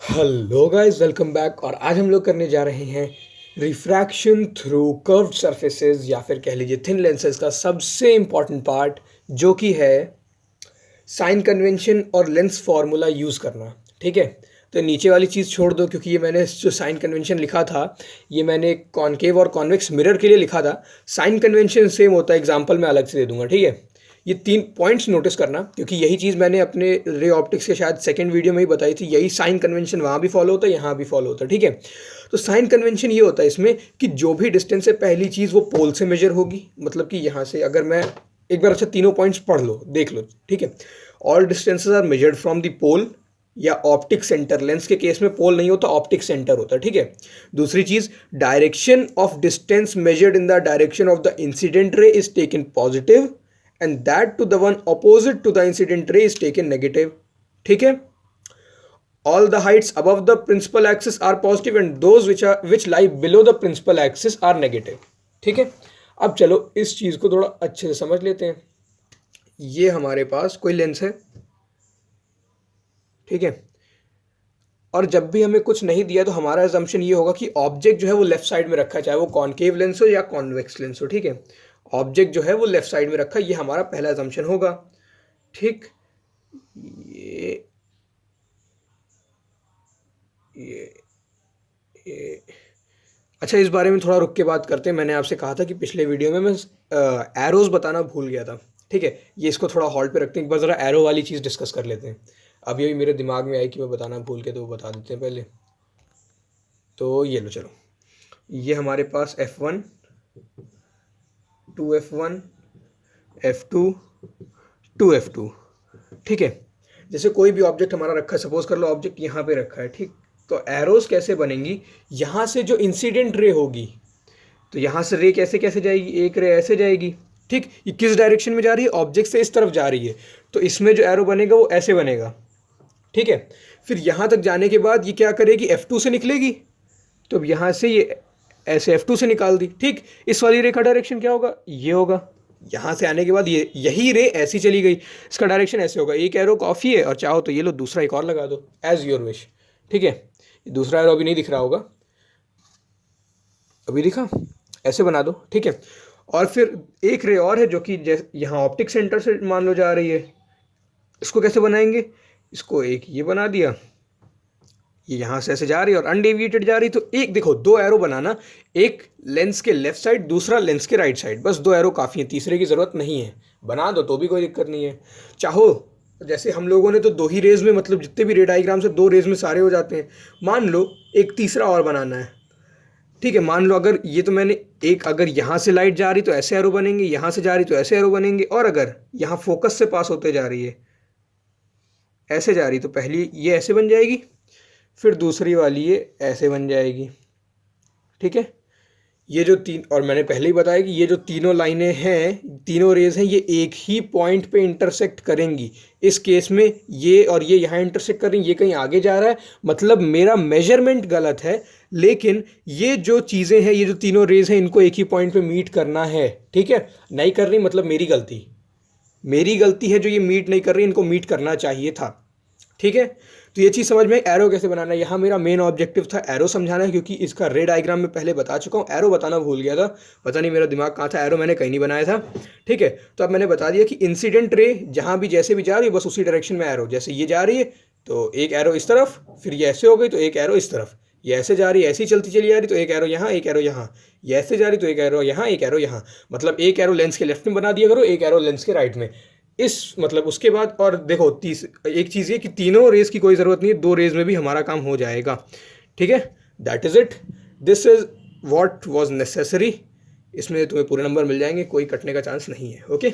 Hello guys, welcome back. और आज हम लोग करने जा रहे हैं रिफ्रैक्शन थ्रू कर्व्ड सरफेसेस या फिर कह लीजिए थिन लेंसेज का सबसे इम्पॉर्टेंट पार्ट, जो कि है साइन कन्वेंशन और लेंस फार्मूला यूज़ करना। ठीक है, तो नीचे वाली चीज़ छोड़ दो, क्योंकि ये मैंने जो साइन कन्वेंशन लिखा था ये मैंने कॉन्केव और कॉन्वेक्स मिरर के लिए लिखा था। साइन कन्वेंशन सेम होता है, एग्जाम्पल मैं अलग से दे दूंगा। ठीक है, ये 3 पॉइंट्स नोटिस करना, क्योंकि यही चीज़ मैंने अपने रे ऑप्टिक्स के शायद सेकंड वीडियो में ही बताई थी। यही साइन कन्वेंशन वहाँ भी फॉलो होता है, यहाँ भी फॉलो होता है। ठीक है, तो साइन कन्वेंशन ये होता है इसमें कि जो भी डिस्टेंस है, पहली चीज़ वो पोल से मेजर होगी। मतलब कि यहाँ से अगर मैं एक बार अच्छा तीनों पॉइंट्स पढ़ लो, देख लो। ठीक है, all distances are measured from the pole या ऑप्टिक सेंटर। लेंस के केस में पोल नहीं होता, ऑप्टिक सेंटर होता है। ठीक है, दूसरी चीज, direction of distance measured in the direction of the incident ray is taken positive and that to the one opposite to the incident ray is taken negative. ठीक है, all the heights above the principal axis are positive and those which lie below the principal axis are negative। ठीक है, अब चलो इस चीज को थोड़ा अच्छे से समझ लेते हैं। ये हमारे पास कोई लेंस है। ठीक है, और जब भी हमें कुछ नहीं दिया तो हमारा एजम्पशन ये होगा कि ऑब्जेक्ट जो है वो लेफ्ट साइड में रखा है, चाहे वो कॉनकेव लेंस हो या कॉन्वेक्स लेंस हो। ठीक है, ऑब्जेक्ट जो है वो लेफ्ट साइड में रखा है, ये हमारा पहला एजम्पशन होगा। ठीक, ये ये ये अच्छा, इस बारे में थोड़ा रुक के बात करते हैं। मैंने आपसे कहा था कि पिछले वीडियो में मैं एरोज बताना भूल गया था। ठीक है, ये इसको थोड़ा हॉल्ड पे रखते हैं, एक बार ज़रा एरो वाली चीज़ डिस्कस कर लेते हैं। अभी अभी मेरे दिमाग में आई कि मैं बताना भूल के, तो वो बता देते हैं पहले। तो ये लो, चलो, ये हमारे पास F1, 2F1, F2, 2F2। ठीक है, जैसे कोई भी ऑब्जेक्ट हमारा रखा है, सपोज कर लो ऑब्जेक्ट यहाँ पे रखा है। ठीक, तो एरोज कैसे बनेंगी, यहाँ से जो इंसिडेंट रे होगी, तो यहाँ से रे कैसे कैसे जाएगी, एक रे ऐसे जाएगी। ठीक, ये किस डायरेक्शन में जा रही है, ऑब्जेक्ट से इस तरफ जा रही है, तो इसमें जो एरो बनेगा वो ऐसे बनेगा। ठीक है, फिर यहाँ तक जाने के बाद ये क्या करेगी, F2 से निकलेगी, तो अब यहाँ से ये ऐसे F2 से निकाल दी। ठीक, इस वाली रे का डायरेक्शन क्या होगा, ये होगा। यहाँ से आने के बाद ये यही रे ऐसी चली गई, इसका डायरेक्शन ऐसे होगा। एक एरो कॉफ़ी है, और चाहो तो ये लो दूसरा एक और लगा दो, एज योर विश। ठीक है, दूसरा एरो अभी नहीं दिख रहा होगा, अभी दिखा, ऐसे बना दो। ठीक है, और फिर एक रे और है जो कि यहाँ ऑप्टिक सेंटर से मान लो जा रही है। इसको कैसे बनाएंगे, इसको एक ये बना दिया, ये यहाँ से ऐसे जा रही है और अनडेविएटेड जा रही, तो एक देखो, दो एरो बनाना, एक लेंस के लेफ्ट साइड, दूसरा लेंस के राइट साइड, बस दो एरो काफ़ी है, तीसरे की ज़रूरत नहीं है। बना दो तो भी कोई दिक्कत नहीं है। चाहो जैसे हम लोगों ने तो दो ही रेज में, मतलब जितने भी रे डायग्राम से दो रेज में सारे हो जाते हैं। मान लो एक तीसरा और बनाना है। ठीक है, मान लो अगर ये तो मैंने एक, अगर यहाँ से लाइट जा रही तो ऐसे एरो बनेंगे, यहाँ से जा रही तो ऐसे एरो बनेंगे, और अगर यहाँ फोकस से पास होते जा रही है, ऐसे जा रही, तो पहली ये ऐसे बन जाएगी, फिर दूसरी वाली ये ऐसे बन जाएगी। ठीक है, ये जो तीन, और मैंने पहले ही बताया कि ये जो तीनों लाइनें हैं, तीनों रेज हैं, ये एक ही पॉइंट पे इंटरसेक्ट करेंगी। इस केस में ये और ये यहाँ इंटरसेक्ट कर रही हैं, ये कहीं आगे जा रहा है, मतलब मेरा मेजरमेंट गलत है। लेकिन ये जो चीज़ें हैं, ये जो तीनों रेज हैं, इनको एक ही पॉइंट पे मीट करना है। ठीक है, नहीं कर रही मतलब मेरी गलती है जो ये मीट नहीं कर रही, इनको मीट करना चाहिए था। ठीक है, तो ये चीज़ समझ में, एरो कैसे बनाना है। यहाँ मेरा मेन ऑब्जेक्टिव था एरो समझाना, क्योंकि इसका रे डायग्राम में पहले बता चुका हूँ, एरो बताना भूल गया था। पता नहीं मेरा दिमाग कहाँ था, एरो मैंने कहीं नहीं बनाया था। ठीक है, तो अब मैंने बता दिया कि इंसिडेंट रे जहाँ भी जैसे भी जा रही है, बस उसी डायरेक्शन में एरो, जैसे ये जा रही है तो एक एरो इस तरफ, फिर ये ऐसे हो गई तो एक एरो इस तरफ, ये ऐसे जा रही है, ऐसी चलती चली जा रही, तो एक एरो यहाँ, एक एरो यहाँ, ये ऐसे जा रही तो एक एरो यहाँ, एक एरो यहाँ, मतलब एक एरो लेंस के लेफ्ट में बना दिया करो, एक एरो लेंस के राइट में। इस मतलब उसके बाद, और देखो एक चीज़ ये कि तीनों रेस की कोई ज़रूरत नहीं है, दो रेस में भी हमारा काम हो जाएगा। ठीक है, that is it, this is what was necessary. इसमें तुम्हें पूरे नंबर मिल जाएंगे, कोई कटने का चांस नहीं है। ओके,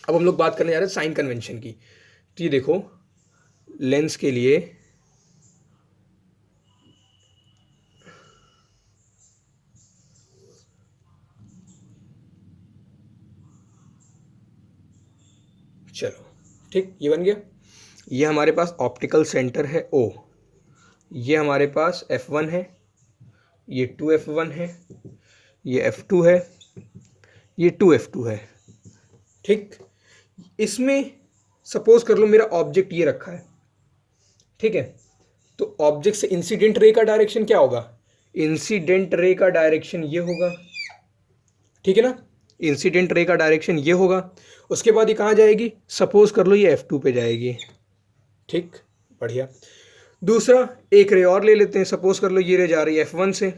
अब हम लोग बात करने जा रहे हैं साइन कन्वेंशन की। तो ये देखो, लेंस के लिए चलो, ठीक, ये बन गया। ये हमारे पास ऑप्टिकल सेंटर है O, ये हमारे पास F1 है, ये 2F1 है, ये F2 है, ये 2F2 है। ठीक, इसमें सपोज कर लो मेरा ऑब्जेक्ट ये रखा है। ठीक है, तो ऑब्जेक्ट से इंसिडेंट रे का डायरेक्शन क्या होगा, इंसिडेंट रे का डायरेक्शन ये होगा, ठीक है ना, इंसिडेंट रे का डायरेक्शन ये होगा। उसके बाद ये कहाँ जाएगी, सपोज कर लो ये F2 पे जाएगी, ठीक, बढ़िया। दूसरा एक रे और ले लेते हैं, सपोज कर लो ये रे जा रही है F1 से,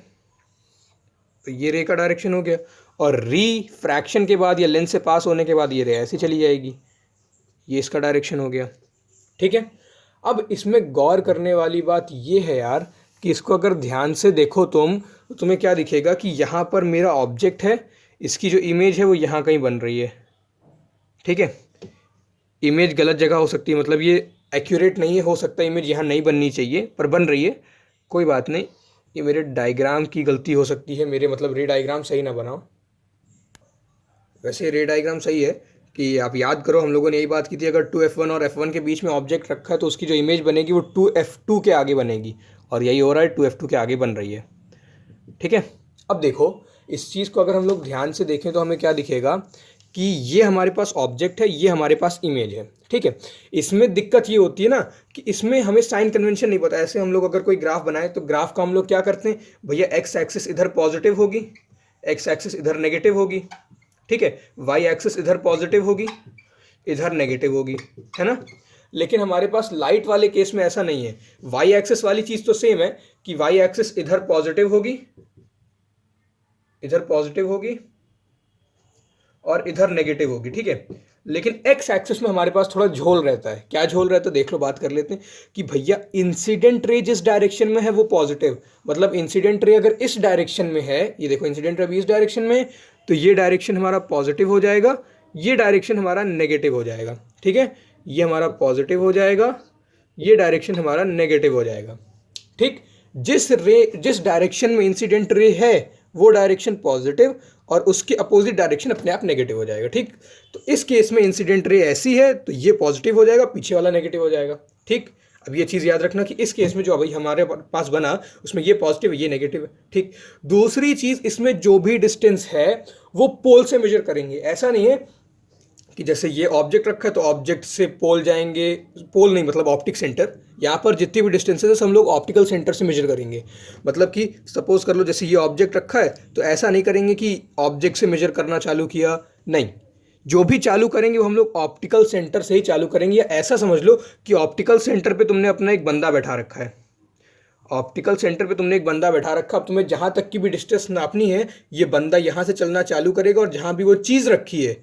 तो ये रे का डायरेक्शन हो गया। और रिफ्रैक्शन के बाद या लेंस से पास होने के बाद ये रे ऐसे चली जाएगी, ये इसका डायरेक्शन हो गया, ठीक है। अब इसमें गौर करने वाली बात ये है यार कि इसको अगर ध्यान से देखो तुम, तो तुम्हें क्या दिखेगा कि यहाँ पर मेरा ऑब्जेक्ट है, इसकी जो इमेज है वो यहाँ कहीं बन रही है, ठीक है। इमेज गलत जगह हो सकती है, मतलब ये एक्यूरेट नहीं है, हो सकता है इमेज यहाँ नहीं बननी चाहिए पर बन रही है, कोई बात नहीं, ये मेरे डायग्राम की गलती हो सकती है, मेरे मतलब रे डायग्राम सही ना बनाओ। वैसे रे डायग्राम सही है कि आप याद करो हम लोगों ने यही बात की थी, अगर 2F1 और F1 के बीच में ऑब्जेक्ट रखा है तो उसकी जो इमेज बनेगी वो 2F2 के आगे बनेगी, और यही हो रहा है, 2F2 के आगे बन रही है, ठीक है। अब देखो इस चीज़ को अगर हम लोग ध्यान से देखें तो हमें क्या दिखेगा कि ये हमारे पास ऑब्जेक्ट है, ये हमारे पास इमेज है, ठीक है। इसमें दिक्कत ये होती है ना कि इसमें हमें साइन कन्वेंशन नहीं पता। ऐसे हम लोग अगर कोई ग्राफ बनाए तो ग्राफ का हम लोग क्या करते हैं, भैया एक्स एक्सिस इधर पॉजिटिव होगी, एक्स एक्सिस इधर नेगेटिव होगी, ठीक है, वाई एक्सिस इधर पॉजिटिव होगी, इधर नेगेटिव होगी, है ना। लेकिन हमारे पास लाइट वाले केस में ऐसा नहीं है, वाई एक्सिस वाली चीज़ तो सेम है कि वाई एक्सिस इधर पॉजिटिव होगी, इधर पॉजिटिव होगी और इधर नेगेटिव होगी, ठीक है। लेकिन एक्स एक्सिस में हमारे पास थोड़ा झोल रहता है। क्या झोल रहता है देख लो, बात कर लेते हैं कि भैया इंसिडेंट रे जिस डायरेक्शन में है वो पॉजिटिव, मतलब इंसिडेंट रे अगर इस डायरेक्शन में है, ये देखो इंसिडेंट रे अभी इस डायरेक्शन में है, तो ये डायरेक्शन हमारा पॉजिटिव हो जाएगा, ये डायरेक्शन हमारा नेगेटिव हो जाएगा, ठीक है। ये हमारा पॉजिटिव हो जाएगा, ये डायरेक्शन हमारा नेगेटिव हो जाएगा, ठीक। जिस डायरेक्शन में इंसिडेंट रे है वो डायरेक्शन पॉजिटिव और उसके अपोजिट डायरेक्शन अपने आप नेगेटिव हो जाएगा, ठीक। तो इस केस में इंसिडेंट रे ऐसी है तो ये पॉजिटिव हो जाएगा, पीछे वाला नेगेटिव हो जाएगा, ठीक। अब ये चीज़ याद रखना कि इस केस में जो अभी हमारे पास बना उसमें ये पॉजिटिव है, ये नेगेटिव है, ठीक। दूसरी चीज़, इसमें जो भी डिस्टेंस है वो पोल से मेजर करेंगे। ऐसा नहीं है कि जैसे ये ऑब्जेक्ट रखा है तो ऑब्जेक्ट से पोल जाएंगे, पोल नहीं मतलब ऑप्टिक सेंटर, यहाँ पर जितनी भी डिस्टेंसेस हम लोग ऑप्टिकल सेंटर से मेजर करेंगे। मतलब कि सपोज कर लो जैसे ये ऑब्जेक्ट रखा है तो ऐसा नहीं करेंगे कि ऑब्जेक्ट से मेजर करना चालू किया, नहीं, जो भी चालू करेंगे वो हम लोग ऑप्टिकल सेंटर से ही चालू करेंगे। या ऐसा समझ लो कि ऑप्टिकल सेंटर पे तुमने अपना एक बंदा बैठा रखा है, ऑप्टिकल सेंटर पे तुमने एक बंदा बैठा रखा, अब तुम्हें जहाँ तक की भी डिस्टेंस नापनी है ये बंदा यहाँ से चलना चालू करेगा और जहाँ भी वो चीज़ रखी है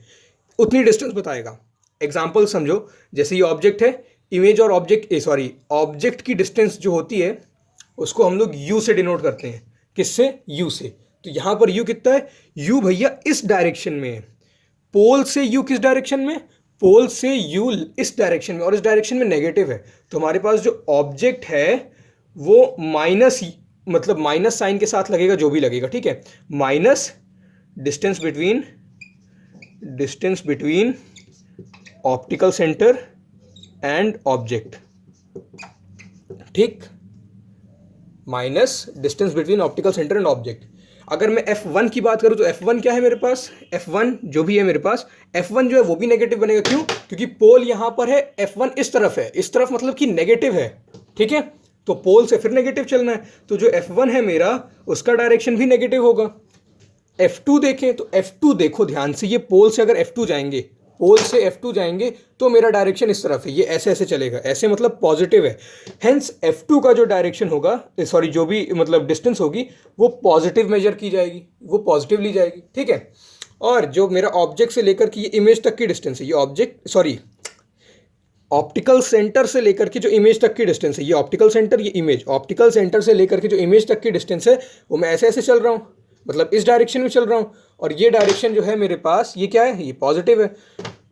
उतनी डिस्टेंस बताएगा। एग्जाम्पल समझो, जैसे ये ऑब्जेक्ट है, इमेज और ऑब्जेक्ट की डिस्टेंस जो होती है उसको हम लोग यू से डिनोट करते हैं। किससे, यू से। तो यहाँ पर यू कितना है, यू भैया इस डायरेक्शन में है, पोल से यू किस डायरेक्शन में, पोल से यू इस डायरेक्शन में, और इस डायरेक्शन में नेगेटिव है। तो हमारे पास जो ऑब्जेक्ट है वो माइनस, मतलब माइनस साइन के साथ लगेगा, जो भी लगेगा, ठीक है, minus distance between optical centre and object, ठीक, minus distance between optical centre and object. अगर मैं F1 की बात करूं तो F1 क्या है मेरे पास, F1 जो भी है मेरे पास, F1 जो है वो भी नेगेटिव बनेगा। क्यों, क्योंकि पोल यहां पर है, F1 इस तरफ है, इस तरफ मतलब कि नेगेटिव है, ठीक है, तो पोल से फिर नेगेटिव चलना है, तो जो F1 है मेरा उसका डायरेक्शन भी नेगेटिव होगा। F2 देखें तो F2 देखो ध्यान से, ये पोल से अगर F2 जाएंगे, पोल से F2 जाएंगे तो मेरा डायरेक्शन इस तरफ है, ये ऐसे ऐसे चलेगा, ऐसे मतलब पॉजिटिव है। हेंस F2 का जो डायरेक्शन होगा, सॉरी जो भी मतलब डिस्टेंस होगी वो पॉजिटिव मेजर की जाएगी, वो पॉजिटिव ली जाएगी, ठीक है। और जो मेरा ऑब्जेक्ट से लेकर के ये इमेज तक की डिस्टेंस है, ये ऑप्टिकल सेंटर से लेकर के जो इमेज तक की डिस्टेंस है, ये ऑप्टिकल सेंटर, ये इमेज, ऑप्टिकल सेंटर से लेकर के जो इमेज तक की डिस्टेंस है वो मैं ऐसे ऐसे चल रहा हूँ, मतलब इस डायरेक्शन में चल रहा हूँ, और ये डायरेक्शन जो है मेरे पास ये क्या है, ये पॉजिटिव है।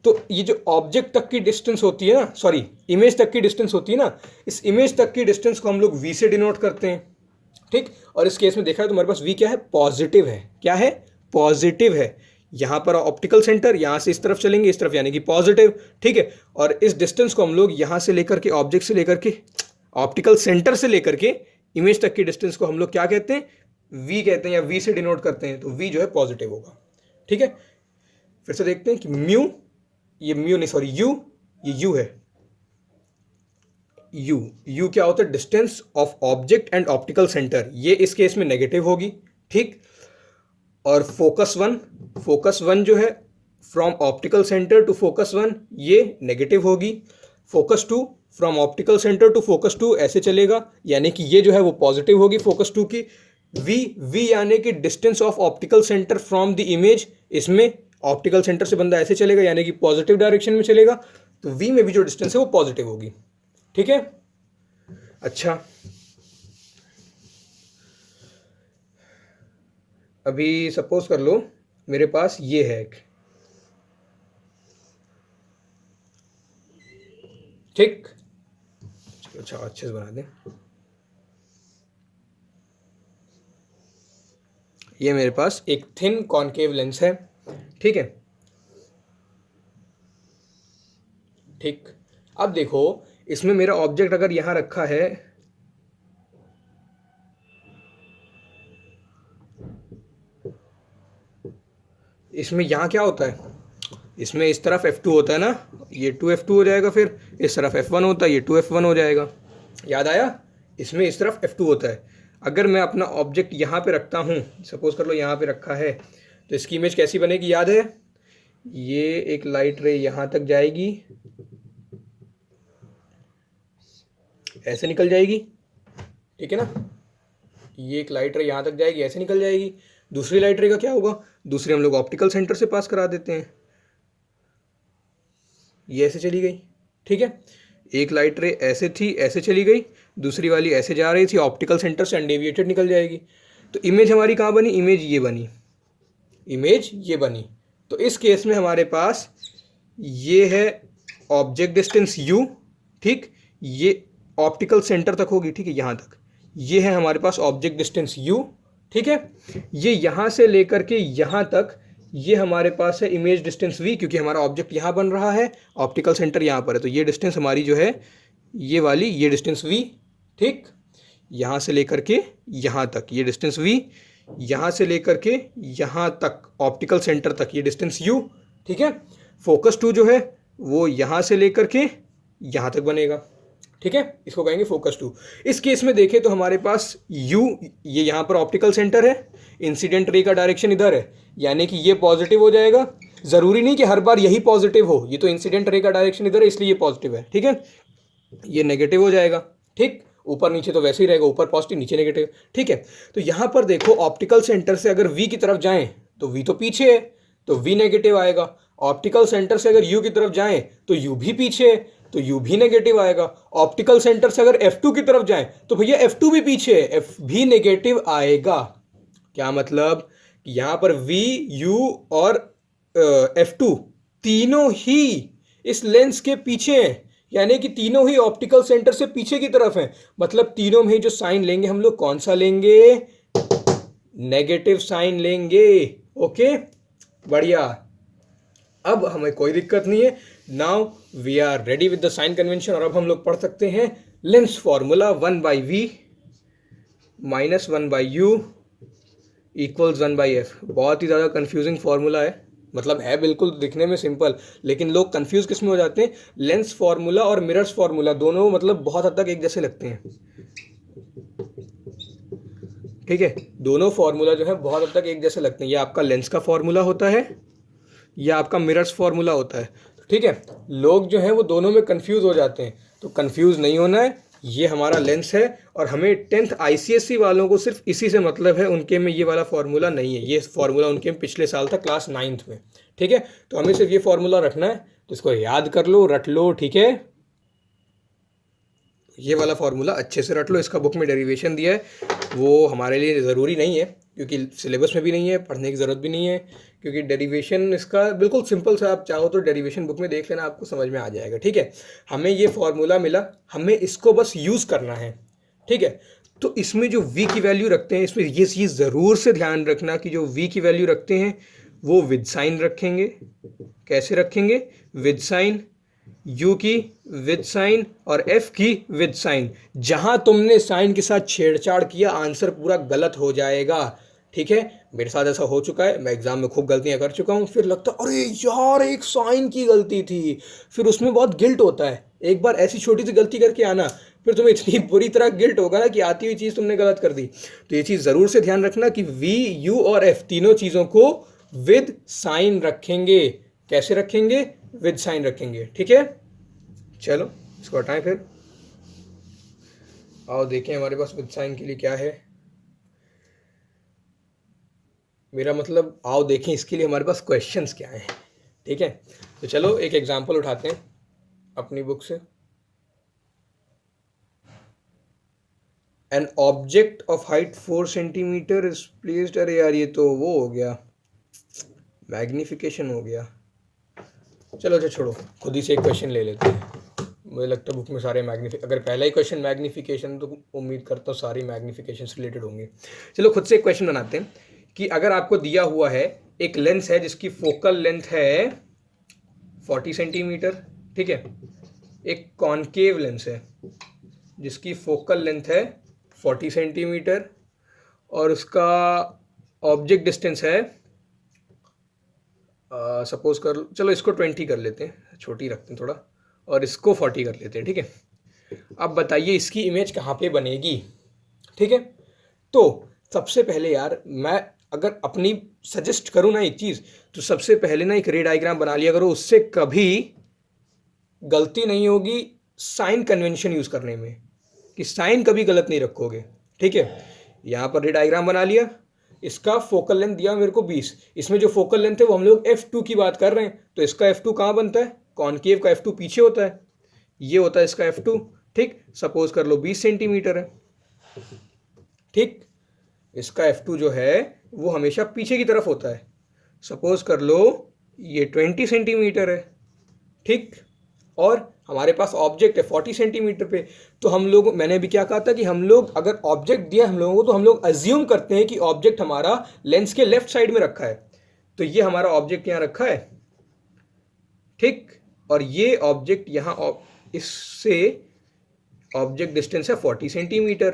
तो ये जो ऑब्जेक्ट तक की डिस्टेंस होती है ना, इमेज तक की डिस्टेंस होती है ना, इस इमेज तक की डिस्टेंस को हम लोग v से डिनोट करते हैं, ठीक। और इस केस में देखा है तो हमारे पास v क्या है, पॉजिटिव है, क्या है, पॉजिटिव है। यहाँ पर ऑप्टिकल सेंटर, यहाँ से इस तरफ चलेंगे, इस तरफ यानी कि पॉजिटिव, ठीक है। और इस डिस्टेंस को हम लोग यहाँ से लेकर के, ऑब्जेक्ट से लेकर के, ऑप्टिकल सेंटर से लेकर के इमेज तक की डिस्टेंस को हम लोग क्या कहते हैं, v कहते हैं, या v से डिनोट करते हैं, तो v जो है पॉजिटिव होगा, ठीक है। फिर से देखते हैं कि म्यू, ये म्यू नहीं सॉरी यू, ये यू है, यू क्या होता है, distance of object and optical centre, ये इस केस में नेगेटिव होगी, ठीक। और फोकस वन जो है from optical centre to focus one, ये नेगेटिव होगी। Focus two from optical centre to focus two ऐसे चलेगा, यानी कि ये जो है वो पॉजिटिव होगी फोकस टू की। वी यानी कि distance of optical centre from the image, इसमें ऑप्टिकल सेंटर से बंदा ऐसे चलेगा यानी कि पॉजिटिव डायरेक्शन में चलेगा, तो वी में भी जो डिस्टेंस है वो पॉजिटिव होगी, ठीक है। अच्छा, अभी सपोज कर लो मेरे पास ये है एक, ठीक। अच्छा, अच्छे से बना दें। ये मेरे पास एक थिन कॉनकेव लेंस है, ठीक है, ठीक। अब देखो इसमें मेरा ऑब्जेक्ट अगर यहां रखा है, इसमें यहाँ क्या होता है, इसमें इस तरफ F2 होता है ना, ये 2F2 हो जाएगा, फिर इस तरफ F1 होता है, ये 2F1 हो जाएगा। याद आया, इसमें इस तरफ F2 होता है। अगर मैं अपना ऑब्जेक्ट यहाँ पे रखता हूँ, सपोज कर लो यहाँ पे रखा है, तो इसकी इमेज कैसी बनेगी, याद है, ये एक लाइट रे यहाँ तक जाएगी, ऐसे निकल जाएगी, ठीक है ना, ये एक लाइट रे यहाँ तक जाएगी, ऐसे निकल जाएगी। दूसरी लाइट रे का क्या होगा, दूसरी हम लोग ऑप्टिकल सेंटर से पास करा देते हैं, ये ऐसे चली गई, ठीक है। एक लाइट रे ऐसे थी, ऐसे चली गई, दूसरी वाली ऐसे जा रही थी, ऑप्टिकल सेंटर से अनडेविएटेड निकल जाएगी। तो इमेज हमारी कहाँ बनी, इमेज ये बनी, इमेज ये बनी। तो इस केस में हमारे पास ये है ऑब्जेक्ट डिस्टेंस u, ठीक, ये ऑप्टिकल सेंटर तक होगी, ठीक है, यहाँ तक, ये है हमारे पास ऑब्जेक्ट डिस्टेंस u, ठीक है। ये यहाँ से लेकर के यहाँ तक, ये हमारे पास है इमेज डिस्टेंस v, क्योंकि हमारा ऑब्जेक्ट यहाँ बन रहा है, ऑप्टिकल सेंटर यहाँ पर है, तो ये डिस्टेंस हमारी जो है ये वाली, ये डिस्टेंस v, ठीक। यहाँ से लेकर के यहाँ तक ये डिस्टेंस v, यहाँ से लेकर के यहाँ तक ऑप्टिकल सेंटर तक ये डिस्टेंस u, ठीक है। फोकस टू जो है वो यहाँ से लेकर के यहाँ तक बनेगा, ठीक है, इसको कहेंगे फोकस टू। इस केस में देखें तो हमारे पास u, ये यहाँ पर ऑप्टिकल सेंटर है, इंसिडेंट रे का डायरेक्शन इधर है, यानी कि ये पॉजिटिव हो जाएगा। ज़रूरी नहीं कि हर बार यही पॉजिटिव हो, ये तो इंसिडेंट रे का डायरेक्शन इधर है इसलिए ये पॉजिटिव है, ठीक है। ये नेगेटिव हो जाएगा, ठीक, ऊपर नीचे तो वैसे ही रहेगा, ऊपर पॉजिटिव नीचे नेगेटिव, ठीक है। तो यहाँ पर देखो ऑप्टिकल सेंटर से अगर v की तरफ जाएं तो v तो पीछे है, तो v नेगेटिव आएगा। ऑप्टिकल सेंटर से अगर u की तरफ जाएं तो u भी पीछे है, तो u भी नेगेटिव आएगा। ऑप्टिकल सेंटर से अगर F2 की तरफ जाएं तो भैया F2 भी पीछे है, F भी नेगेटिव आएगा। क्या मतलब, यहाँ पर v, u और F2 तीनों ही इस लेंस के पीछे हैं, यानी कि तीनों ही ऑप्टिकल सेंटर से पीछे की तरफ हैं। मतलब तीनों में ही जो साइन लेंगे हम लोग कौन सा लेंगे, नेगेटिव साइन लेंगे, ओके, बढ़िया। अब हमें कोई दिक्कत नहीं है, now we are ready with the sign convention. और अब हम लोग पढ़ सकते हैं lens formula, 1/v minus 1/u equals 1/f। बहुत ही ज़्यादा कंफ्यूजिंग फॉर्मूला है, मतलब है बिल्कुल दिखने में सिंपल, लेकिन लोग कंफ्यूज किस में हो जाते हैं, लेंस फॉर्मूला और मिरर्स फॉर्मूला दोनों मतलब बहुत हद तक एक जैसे लगते हैं, ठीक है। दोनों फॉर्मूला जो है बहुत हद तक एक जैसे लगते हैं, ये आपका लेंस का फॉर्मूला होता है, यह आपका मिरर्स फॉर्मूला होता है, ठीक है। लोग जो हैं वो दोनों में कंफ्यूज हो जाते हैं, तो कंफ्यूज नहीं होना है, ये हमारा लेंस है और हमें 10th ICSE वालों को सिर्फ इसी से मतलब है, उनके में ये वाला फार्मूला नहीं है, ये फार्मूला उनके में पिछले साल था क्लास 9th में, ठीक है। तो हमें सिर्फ ये फार्मूला रखना है, तो इसको याद कर लो, रट लो, ठीक है। ये वाला फार्मूला अच्छे से रट लो, इसका बुक में डेरिवेशन दिया है, वो हमारे लिए ज़रूरी नहीं है क्योंकि सिलेबस में भी नहीं है, पढ़ने की ज़रूरत भी नहीं है, क्योंकि डेरिवेशन इसका बिल्कुल सिंपल सा, आप चाहो तो डेरिवेशन बुक में देख लेना, आपको समझ में आ जाएगा, ठीक है। हमें ये फार्मूला मिला, हमें इसको बस यूज़ करना है, ठीक है। तो इसमें जो v की वैल्यू रखते हैं, इसमें ये चीज़ ज़रूर से ध्यान रखना कि जो v की वैल्यू रखते हैं वो विद साइन रखेंगे। कैसे रखेंगे, विद साइन, u की विद साइन और f की विद साइन। जहां तुमने साइन के साथ छेड़छाड़ किया आंसर पूरा गलत हो जाएगा, ठीक है। मेरे साथ ऐसा हो चुका है, मैं एग्जाम में खूब गलतियां कर चुका हूं, फिर लगता अरे यार एक साइन की गलती थी, फिर उसमें बहुत गिल्ट होता है, एक बार ऐसी छोटी सी गलती करके आना, फिर तुम्हें इतनी बुरी तरह गिल्ट होगा ना कि आती हुई चीज़ तुमने गलत कर दी। तो ये चीज़ ज़रूर से ध्यान रखना कि वी, यू और एफ तीनों चीज़ों को विद साइन रखेंगे। कैसे रखेंगे? विद साइन रखेंगे, ठीक है। चलो इसको हटाएं, फिर आओ देखें हमारे पास विद साइन के लिए क्या है। मेरा मतलब आओ देखें इसके लिए हमारे पास क्वेश्चंस क्या हैं, ठीक है। तो चलो एक एग्जांपल उठाते हैं अपनी बुक से। An object of height 4 centimetre is placed, अरे यार ये तो वो हो गया, मैग्निफिकेशन हो गया। चलो अच्छा छोड़ो, खुद ही से एक क्वेश्चन ले लेते हैं। मुझे लगता है बुक में सारे अगर पहला ही क्वेश्चन मैग्निफिकेशन, तो उम्मीद करता हूँ सारी मैग्निफिकेशन से रिलेटेड होंगे। चलो खुद से एक क्वेश्चन बनाते हैं कि अगर आपको दिया हुआ है एक लेंस है जिसकी फोकल लेंथ है 40 सेंटीमीटर, ठीक है। एक कॉनकेव लेंस है जिसकी फोकल लेंथ है 40 सेंटीमीटर और उसका ऑब्जेक्ट डिस्टेंस है सपोज कर, चलो इसको 20 कर लेते हैं, छोटी रखते हैं थोड़ा, और इसको 40 कर लेते हैं, ठीक है। अब बताइए इसकी इमेज कहाँ पे बनेगी, ठीक है। तो सबसे पहले यार मैं अगर अपनी सजेस्ट करूँ ना एक चीज़, तो सबसे पहले ना एक रे डायग्राम बना लिया करो, उससे कभी गलती नहीं होगी साइन कन्वेंशन यूज़ करने में, कि साइन कभी गलत नहीं रखोगे, ठीक है। यहाँ पर रे डायग्राम बना लिया, इसका फोकल लेंथ दिया मेरे को 20, इसमें जो फोकल लेंथ है वो हम लोग f2 की बात कर रहे हैं, तो इसका f2 कहाँ बनता है? कॉनकेव का f2 पीछे होता है, ये होता है इसका f2, ठीक। सपोज कर लो 20 सेंटीमीटर है, ठीक। इसका f2 जो है वो हमेशा पीछे की तरफ होता है, सपोज कर लो ये 20 सेंटीमीटर है, ठीक। और हमारे पास ऑब्जेक्ट है 40 सेंटीमीटर पे, तो हम लोग, मैंने भी क्या कहा था कि हम लोग अगर ऑब्जेक्ट दिया हम लोगों को, तो हम लोग अज्यूम करते हैं कि ऑब्जेक्ट हमारा लेंस के लेफ्ट साइड में रखा है, तो ये हमारा ऑब्जेक्ट यहाँ रखा है, ठीक। और ये ऑब्जेक्ट यहाँ, इससे ऑब्जेक्ट डिस्टेंस है 40 सेंटीमीटर,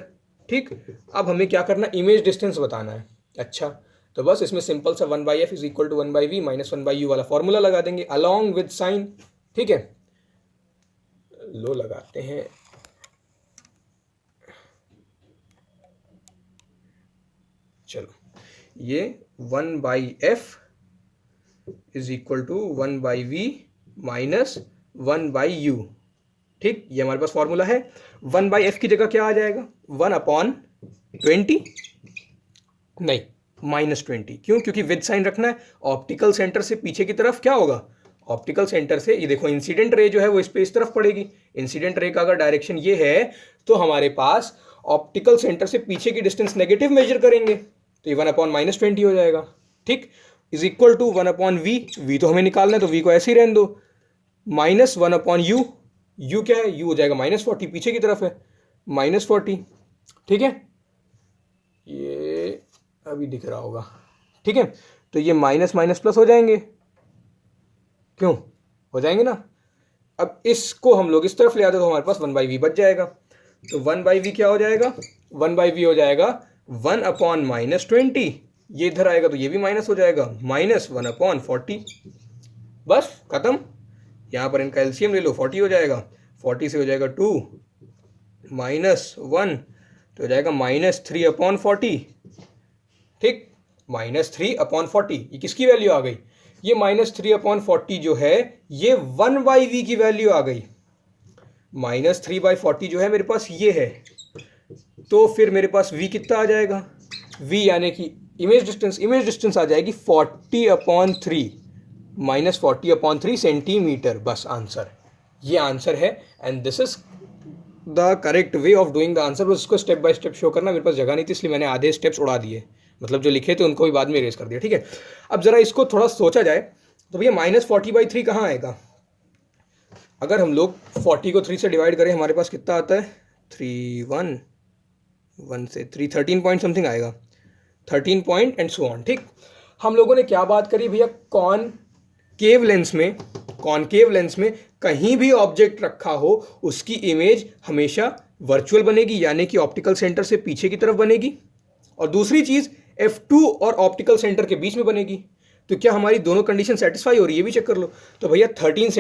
ठीक। अब हमें क्या करना, इमेज डिस्टेंस बताना है। अच्छा, तो बस इसमें सिंपल सा 1/f is equal to 1/v minus 1/u वाला फॉर्मूला लगा देंगे अलॉन्ग विद साइन, ठीक है। लो लगाते हैं, चलो ये 1/f is equal to 1/v minus 1/u, ठीक। ये हमारे पास फॉर्मूला है। 1/f की जगह क्या आ जाएगा? 1/20, नहीं -20, क्यों? क्योंकि विद साइन रखना है। ऑप्टिकल सेंटर से पीछे की तरफ क्या होगा? ऑप्टिकल सेंटर से, ये देखो इंसिडेंट रे जो है वो इस पे इस तरफ पड़ेगी, इंसिडेंट रे का अगर डायरेक्शन ये है, तो हमारे पास ऑप्टिकल सेंटर से पीछे की डिस्टेंस नेगेटिव मेजर करेंगे, तो ये 1/-20 हो जाएगा, ठीक। Is equal to 1/v, v तो हमें निकालना है तो v को ऐसे ही रहने दो, माइनस 1/u, u क्या है? u हो जाएगा -40, पीछे की तरफ है -40, ठीक है। ये अभी दिख रहा होगा, ठीक है। तो ये माइनस माइनस प्लस हो जाएंगे, क्यों हो जाएंगे ना। अब इसको हम लोग इस तरफ ले आते तो हमारे पास 1/v बच जाएगा, तो 1/v क्या हो जाएगा? 1/v हो जाएगा 1/-20, ये इधर आएगा तो ये भी माइनस हो जाएगा, -1/40, बस खत्म। यहाँ पर इनका एलसीएम ले लो, 40 हो जाएगा, 40 से हो जाएगा 2 -1 तो हो जाएगा -3/40, ठीक। -3/40, ये किसकी वैल्यू आ गई? ये -3/40 जो है ये 1/v की वैल्यू आ गई। -3/40 जो है मेरे पास ये है, तो फिर मेरे पास v कितना आ जाएगा? v यानी कि इमेज डिस्टेंस आ जाएगी 40/3 -40/3 सेंटीमीटर, बस आंसर, ये आंसर है। And this is the correct way of doing the answer. बस उसको स्टेप बाय स्टेप शो करना, मेरे पास जगह नहीं थी इसलिए मैंने आधे स्टेप्स उड़ा दिए, मतलब जो लिखे थे उनको भी बाद में इरेज कर दिया, ठीक है। अब जरा इसको थोड़ा सोचा जाए तो भैया -40/3 कहाँ आएगा? अगर हम लोग 40 को 3 से डिवाइड करें, हमारे पास कितना आता है? 1 से 3 13 पॉइंट समथिंग आएगा, 13 पॉइंट एंड सो ऑन, ठीक। हम लोगों ने क्या बात करी भैया? कॉनकेव लेंस में कहीं भी ऑब्जेक्ट रखा हो उसकी इमेज हमेशा वर्चुअल बनेगी, यानी कि ऑप्टिकल सेंटर से पीछे की तरफ बनेगी, और दूसरी चीज f2 और ऑप्टिकल सेंटर के बीच में बनेगी। तो क्या हमारी दोनों कंडीशन सेटिस्फाई हो रही है? ये भी चेक कर लो। तो भैया 13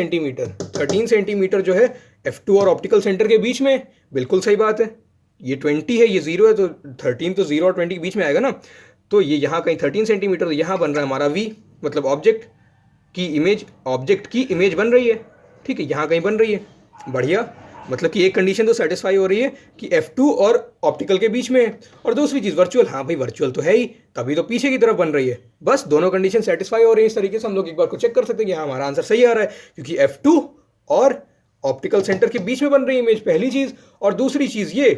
सेंटीमीटर जो है F2 और ऑप्टिकल सेंटर के बीच में, बिल्कुल सही बात है। ये 20 है, ये 0 है, तो 13 तो 0 और 20 के बीच में आएगा ना। तो ये यहाँ कहीं 13 सेंटीमीटर, तो यहाँ बन रहा है हमारा V, मतलब ऑब्जेक्ट की इमेज बन रही है। ठीक है, यहाँ कहीं बन रही है, बढ़िया। मतलब कि एक कंडीशन तो सेटिस्फाई हो रही है कि F2 और ऑप्टिकल के बीच में है, और दूसरी चीज़ वर्चुअल, हाँ भाई वर्चुअल तो है ही, तभी तो पीछे की तरफ बन रही है। बस दोनों कंडीशन सेटिस्फाई हो रही है। इस तरीके से हम लोग एक बार को चेक कर सकते हैं कि हाँ हमारा आंसर सही आ रहा है, क्योंकि F2 और ऑप्टिकल सेंटर के बीच में बन रही है इमेज, पहली चीज़। और दूसरी चीज़ ये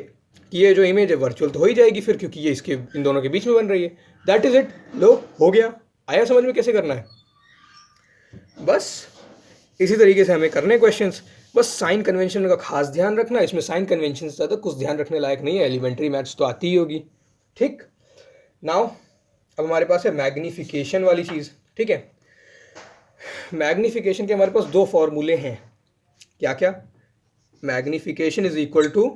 कि ये जो इमेज है वर्चुअल तो हो ही जाएगी फिर, क्योंकि ये इसके इन दोनों के बीच में बन रही है। That is it. लो, हो गया। आया समझ में कैसे करना है? बस इसी तरीके से हमें करने क्वेश्चंस। बस साइन कन्वेंशन का खास ध्यान रखना, इसमें साइन कन्वेंशन से ज़्यादा कुछ ध्यान रखने लायक नहीं है, एलिमेंट्री मैथ्स तो आती ही होगी। ठीक, नाउ अब हमारे पास है मैग्नीफिकेशन वाली चीज़। ठीक है, मैग्नीफिकेशन के हमारे पास दो फॉर्मूले हैं। क्या क्या? Magnification is equal to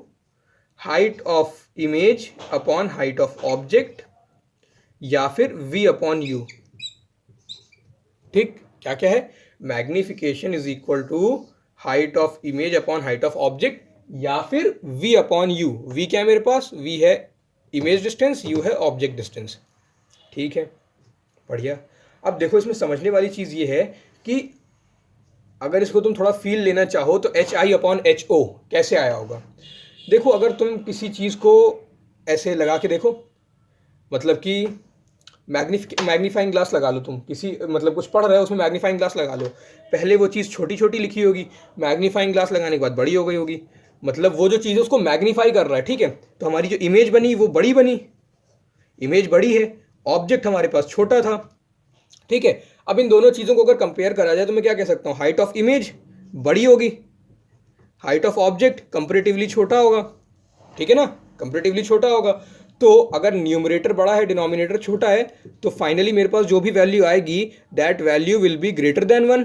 height of image upon height of object, या फिर V अपॉन U। ठीक, क्या क्या है? Magnification is equal to height of image upon height of object, या फिर V अपॉन U। V क्या है मेरे पास? V है इमेज डिस्टेंस, U है ऑब्जेक्ट डिस्टेंस। ठीक है, बढ़िया। अब देखो, इसमें समझने वाली चीज़ ये है कि अगर इसको तुम थोड़ा फील लेना चाहो तो HI अपॉन HO कैसे आया होगा। देखो, अगर तुम किसी चीज़ को ऐसे लगा के देखो, मतलब कि मैग्नीफाइंग ग्लास लगा लो, तुम किसी मतलब कुछ पढ़ रहे हो, उसमें मैग्नीफाइंग ग्लास लगा लो। पहले वो चीज़ छोटी छोटी लिखी होगी, मैग्नीफाइंग ग्लास लगाने के बाद बड़ी हो गई होगी। मतलब वो जो चीज़ है उसको मैग्नीफाई कर रहा है। ठीक है, तो हमारी जो इमेज बनी वो बड़ी बनी, इमेज बड़ी है, ऑब्जेक्ट हमारे पास छोटा था। ठीक है, अब इन दोनों चीज़ों को अगर कंपेयर करा जाए तो मैं क्या कह सकता हूँ? हाइट ऑफ इमेज बड़ी होगी, हाइट ऑफ ऑब्जेक्ट कंपेरेटिवली छोटा होगा। ठीक है ना, कंपेरेटिवली छोटा होगा। तो अगर न्यूमरेटर बड़ा है, डिनोमिनेटर छोटा है, तो फाइनली मेरे पास जो भी वैल्यू आएगी that value will be greater than 1।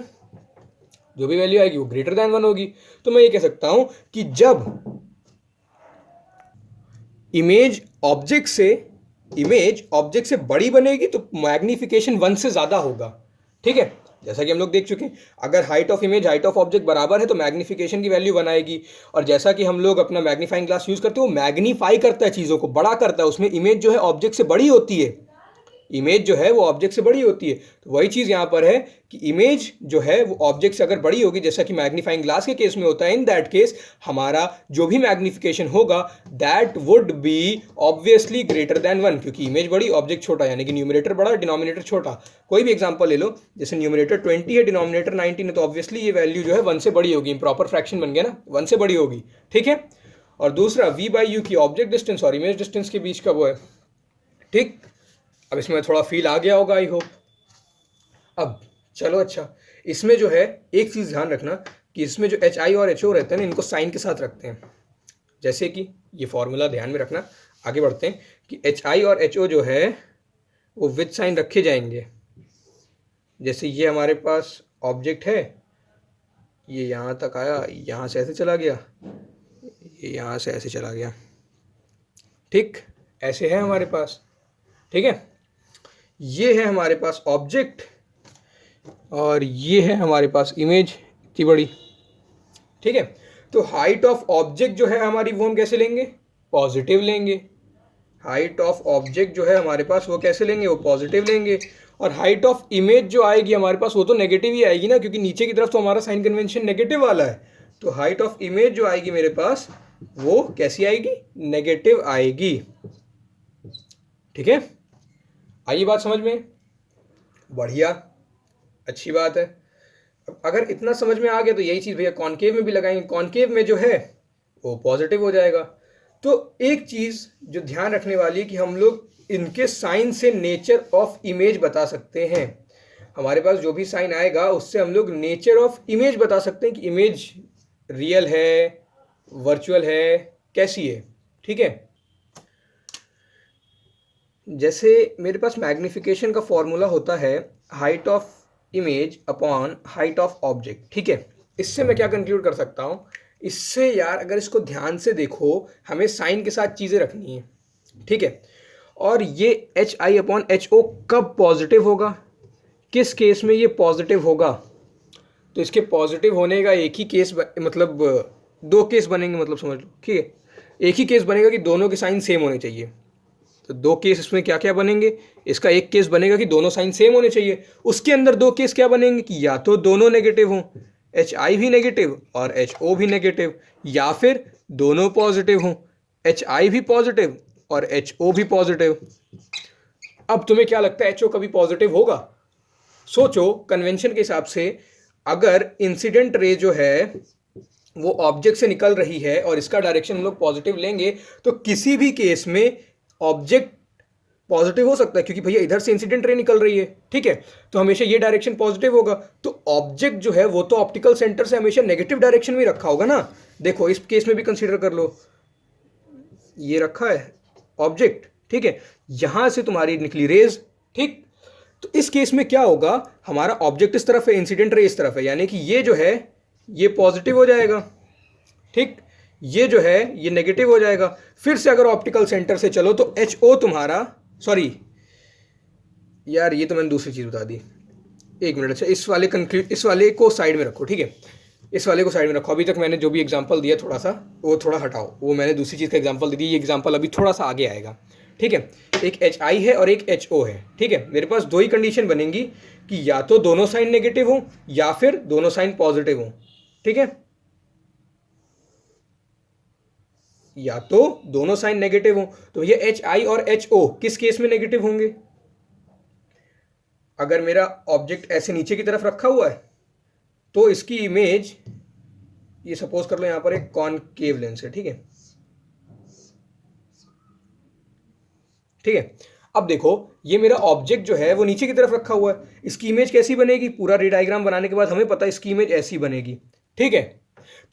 जो भी वैल्यू आएगी वो ग्रेटर देन 1 होगी। तो मैं ये कह सकता हूं कि जब इमेज ऑब्जेक्ट से बड़ी बनेगी तो मैग्नीफिकेशन 1 से ज़्यादा होगा। ठीक है, जैसा कि हम लोग देख चुके हैं, अगर height of image height of object बराबर है तो मैग्नीफिकेशन की वैल्यू 1 आएगी। और जैसा कि हम लोग अपना मैग्नीफाइंग ग्लास यूज़ करते हैं, वो मैग्नीफाई करता है, चीज़ों को बड़ा करता है, उसमें इमेज जो है ऑब्जेक्ट से बड़ी होती है, इमेज जो है वो ऑब्जेक्ट से बड़ी होती है। तो वही चीज़ यहाँ पर है कि इमेज जो है वो ऑब्जेक्ट से अगर बड़ी होगी, जैसा कि मैग्नीफाइंग ग्लास के केस में होता है, इन दैट केस हमारा जो भी मैग्नीफिकेशन होगा that would be obviously greater than 1, क्योंकि इमेज बड़ी ऑब्जेक्ट छोटा, यानी कि न्यूमरेटर बड़ा डिनोमिनेटर छोटा। कोई भी एग्जांपल ले लो, जैसे न्यूमरेटर 20 है, डिनोमिनेटर 19 है, तो ऑब्वियसली ये वैल्यू जो है 1 से बड़ी होगी, प्रॉपर फ्रैक्शन बन गया ना, 1 से बड़ी होगी। ठीक है, और दूसरा V/U की ऑब्जेक्ट डिस्टेंस और इमेज डिस्टेंस के बीच का वो है। ठीक, अब इसमें थोड़ा फील आ गया होगा, आई होप। अब चलो, अच्छा, इसमें जो है एक चीज़ ध्यान रखना कि इसमें जो HI और HO रहते हैं ना, इनको साइन के साथ रखते हैं। जैसे कि ये फॉर्मूला ध्यान में रखना, आगे बढ़ते हैं कि HI और HO जो है वो विद साइन रखे जाएंगे। जैसे ये हमारे पास ऑब्जेक्ट है, ये यहाँ तक आया, यहाँ से ऐसे चला गया, ये यहाँ से ऐसे चला गया। ठीक, ऐसे है हमारे पास। ठीक है, ये है हमारे पास ऑब्जेक्ट और ये है हमारे पास इमेज इतनी बड़ी। ठीक है, तो हाइट ऑफ ऑब्जेक्ट जो है हमारी वो हम कैसे लेंगे? पॉजिटिव लेंगे। हाइट ऑफ ऑब्जेक्ट जो है हमारे पास वो कैसे लेंगे? वो पॉजिटिव लेंगे। और हाइट ऑफ इमेज जो आएगी हमारे पास वो तो नेगेटिव ही आएगी ना, क्योंकि नीचे की तरफ तो हमारा साइन कन्वेंशन नेगेटिव वाला है। तो हाइट ऑफ इमेज जो आएगी मेरे पास वो कैसी आएगी? नेगेटिव आएगी। ठीक है, आई बात समझ में? बढ़िया, अच्छी बात है। अब अगर इतना समझ में आ गया तो यही चीज़ भैया कॉनकेव में भी लगाएंगे। कॉनकेव में जो है वो पॉजिटिव हो जाएगा। तो एक चीज़ जो ध्यान रखने वाली है कि हम लोग इनके साइन से नेचर ऑफ इमेज बता सकते हैं। हमारे पास जो भी साइन आएगा उससे हम लोग नेचर ऑफ इमेज बता सकते हैं कि इमेज रियल है, वर्चुअल है, कैसी है। ठीक है, जैसे मेरे पास मैग्नीफिकेशन का फॉर्मूला होता है height of image upon height of object. ठीक है, इससे मैं क्या कंक्लूड कर सकता हूँ? इससे यार अगर इसको ध्यान से देखो, हमें साइन के साथ चीज़ें रखनी है। ठीक है, और ये HI अपॉन HO कब पॉजिटिव होगा, किस केस में ये पॉजिटिव होगा? तो इसके पॉजिटिव होने का एक ही केस मतलब दो केस बनेंगे, मतलब समझ लो, ठीक है। एक ही केस बनेगा कि दोनों के साइन सेम होने चाहिए। तो दो केस इसमें क्या क्या बनेंगे, इसका एक केस बनेगा कि दोनों साइन सेम होने चाहिए, उसके अंदर दो केस क्या बनेंगे कि या तो दोनों नेगेटिव हों, एच आई भी नेगेटिव और एच ओ भी नेगेटिव, या फिर दोनों पॉजिटिव हों, एच आई भी पॉजिटिव और एच ओ भी पॉजिटिव। अब तुम्हें क्या लगता है एच ओ कभी पॉजिटिव होगा? सोचो, कन्वेंशन के हिसाब से अगर इंसिडेंट रे जो है वो ऑब्जेक्ट से निकल रही है और इसका डायरेक्शन हम लोग पॉजिटिव लेंगे, तो किसी भी केस में ऑब्जेक्ट पॉजिटिव हो सकता है, क्योंकि भैया इधर से इंसिडेंट रे निकल रही है, ठीक है, तो हमेशा ये डायरेक्शन पॉजिटिव होगा। तो ऑब्जेक्ट जो है वो तो ऑप्टिकल सेंटर से हमेशा नेगेटिव डायरेक्शन में रखा होगा ना। देखो इस केस में भी कंसीडर कर लो, ये रखा है ऑब्जेक्ट, ठीक है, यहां से तुम्हारी निकली रेज, ठीक। तो इस केस में क्या होगा, हमारा ऑब्जेक्ट इस तरफ है, इंसिडेंट रे इस तरफ है, यानी कि ये जो है ये पॉजिटिव हो जाएगा, ठीक, ये जो है ये नेगेटिव हो जाएगा। फिर से अगर ऑप्टिकल सेंटर से चलो तो एच ओ तुम्हारा, सॉरी यार ये तो मैंने दूसरी चीज बता दी, एक मिनट। अच्छा इस वाले को साइड में रखो, ठीक है, इस वाले को साइड में रखो। अभी तक मैंने जो भी एग्जांपल दिया थोड़ा सा वो थोड़ा हटाओ, वो मैंने दूसरी चीज़ का एग्जांपल दे दी, ये एग्जांपल अभी थोड़ा सा आगे आएगा, ठीक है। एक एच आई है और एक एच ओ है, ठीक है, मेरे पास दो ही कंडीशन बनेंगी कि या तो दोनों साइन नेगेटिव हो या फिर दोनों साइन पॉजिटिव हो, ठीक है, या तो दोनों साइन नेगेटिव हो। तो ये एच आई और एच ओ किस केस में नेगेटिव होंगे? अगर मेरा ऑब्जेक्ट ऐसे नीचे की तरफ रखा हुआ है तो इसकी इमेज, ये सपोज कर लो यहां पर एक कॉनकेव लेंस है, ठीक है, ठीक है। अब देखो ये मेरा ऑब्जेक्ट जो है वो नीचे की तरफ रखा हुआ है, इसकी इमेज कैसी बनेगी? पूरा रे डायग्राम बनाने के बाद हमें पता है इसकी इमेज ऐसी बनेगी, ठीक है।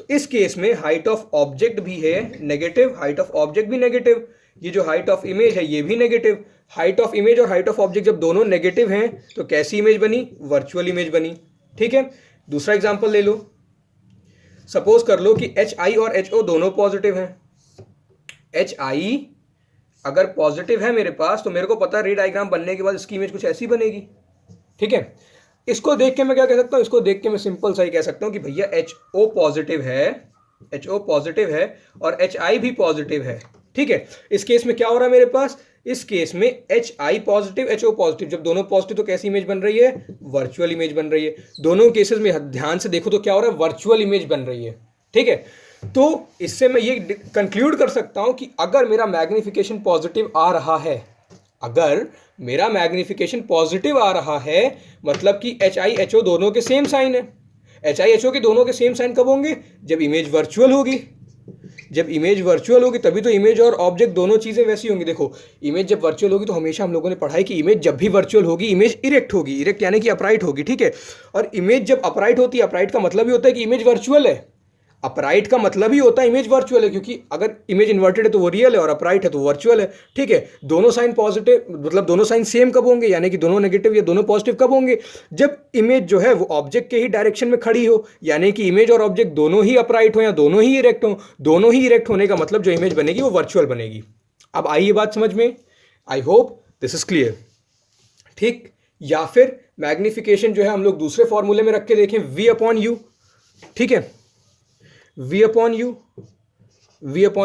तो इस केस में हाइट ऑफ ऑब्जेक्ट भी है नेगेटिव, हाइट ऑफ ऑब्जेक्ट भी नेगेटिव, ये जो हाइट ऑफ इमेज है ये भी नेगेटिव। हाइट ऑफ इमेज और हाइट ऑफ ऑब्जेक्ट जब दोनों नेगेटिव हैं तो कैसी इमेज बनी? वर्चुअल इमेज बनी, ठीक है। दूसरा एग्जांपल ले लो, सपोज कर लो कि एच आई और एच ओ दोनों पॉजिटिव हैं। एच आई अगर पॉजिटिव है मेरे पास तो मेरे को पता है रे डायग्राम बनने के बाद इसकी इमेज कुछ ऐसी बनेगी, ठीक है। इसको देख के मैं क्या कह सकता हूं? इसको देख के मैं सिंपल सा ही कह सकता हूं कि भैया एच ओ पॉजिटिव है, एच ओ पॉजिटिव है और एच आई भी पॉजिटिव है, ठीक है। इस केस में क्या हो रहा है मेरे पास? इस केस में H I positive H O positive, जब दोनों पॉजिटिव तो कैसी इमेज बन रही है? वर्चुअल इमेज बन रही है। दोनों केसेस में ध्यान से देखो तो क्या हो रहा है? वर्चुअल इमेज बन रही है, ठीक है। तो इससे मैं ये कंक्लूड कर सकता हूं कि अगर मेरा मैग्निफिकेशन पॉजिटिव आ रहा है, अगर मेरा मैग्निफिकेशन पॉजिटिव आ रहा है, मतलब कि एच आई एच ओ दोनों के सेम साइन है। एच आई एच ओ के दोनों के सेम साइन कब होंगे? जब इमेज वर्चुअल होगी। जब इमेज वर्चुअल होगी तभी तो इमेज और ऑब्जेक्ट दोनों चीजें वैसी होंगी। देखो इमेज जब वर्चुअल होगी तो हमेशा हम लोगों ने पढ़ा है कि इमेज जब भी वर्चुअल होगी इमेज इरेक्ट होगी, इरेक्ट यानी कि अपराइट होगी, ठीक है। और इमेज जब अपराइट होती है, अपराइट का मतलब ही होता है कि इमेज वर्चुअल है। अपराइट का मतलब ही होता है इमेज वर्चुअल है, क्योंकि अगर इमेज इन्वर्टेड है तो वो रियल है और अपराइट है तो वर्चुअल है, ठीक है। दोनों साइन पॉजिटिव, मतलब दोनों साइन सेम कब होंगे, यानी कि दोनों नेगेटिव या दोनों पॉजिटिव कब होंगे? जब इमेज जो है वो ऑब्जेक्ट के ही डायरेक्शन में खड़ी हो, यानी कि इमेज और ऑब्जेक्ट दोनों ही अपराइट हो या दोनों ही इरेक्ट हो। दोनों ही इरेक्ट होने का मतलब जो इमेज बनेगी वो वर्चुअल बनेगी। अब आई ये बात समझ में? I hope this is clear, ठीक। या फिर मैग्निफिकेशन जो है हम लोग दूसरे फॉर्मूले में रख के देखें, वी अपॉन यू, ठीक है। v अपॉन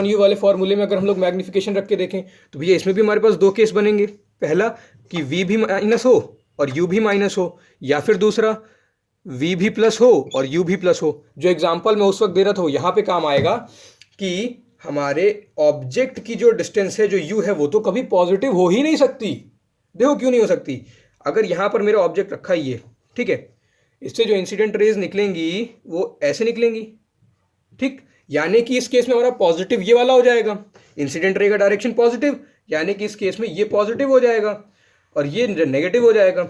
यू वाले फॉर्मूले में अगर हम लोग मैग्निफिकेशन रख के देखें तो भैया इसमें भी हमारे पास दो केस बनेंगे। पहला कि v भी माइनस हो और u भी माइनस हो, या फिर दूसरा v भी प्लस हो और u भी प्लस हो। जो एग्जांपल मैं उस वक्त दे रहा था यहाँ पे काम आएगा कि हमारे ऑब्जेक्ट की जो डिस्टेंस है, जो u है, वो तो कभी पॉजिटिव हो ही नहीं सकती। देखो क्यों नहीं हो सकती? अगर यहाँ पर मेरा ऑब्जेक्ट रखा ही है, ठीक है, इससे जो इंसिडेंट रेज निकलेंगी वो ऐसे निकलेंगी, ठीक। यानी कि इस केस में हमारा पॉजिटिव ये वाला हो जाएगा, इंसिडेंट रे का डायरेक्शन पॉजिटिव, यानी कि इस केस में ये पॉजिटिव हो जाएगा और ये नेगेटिव हो जाएगा।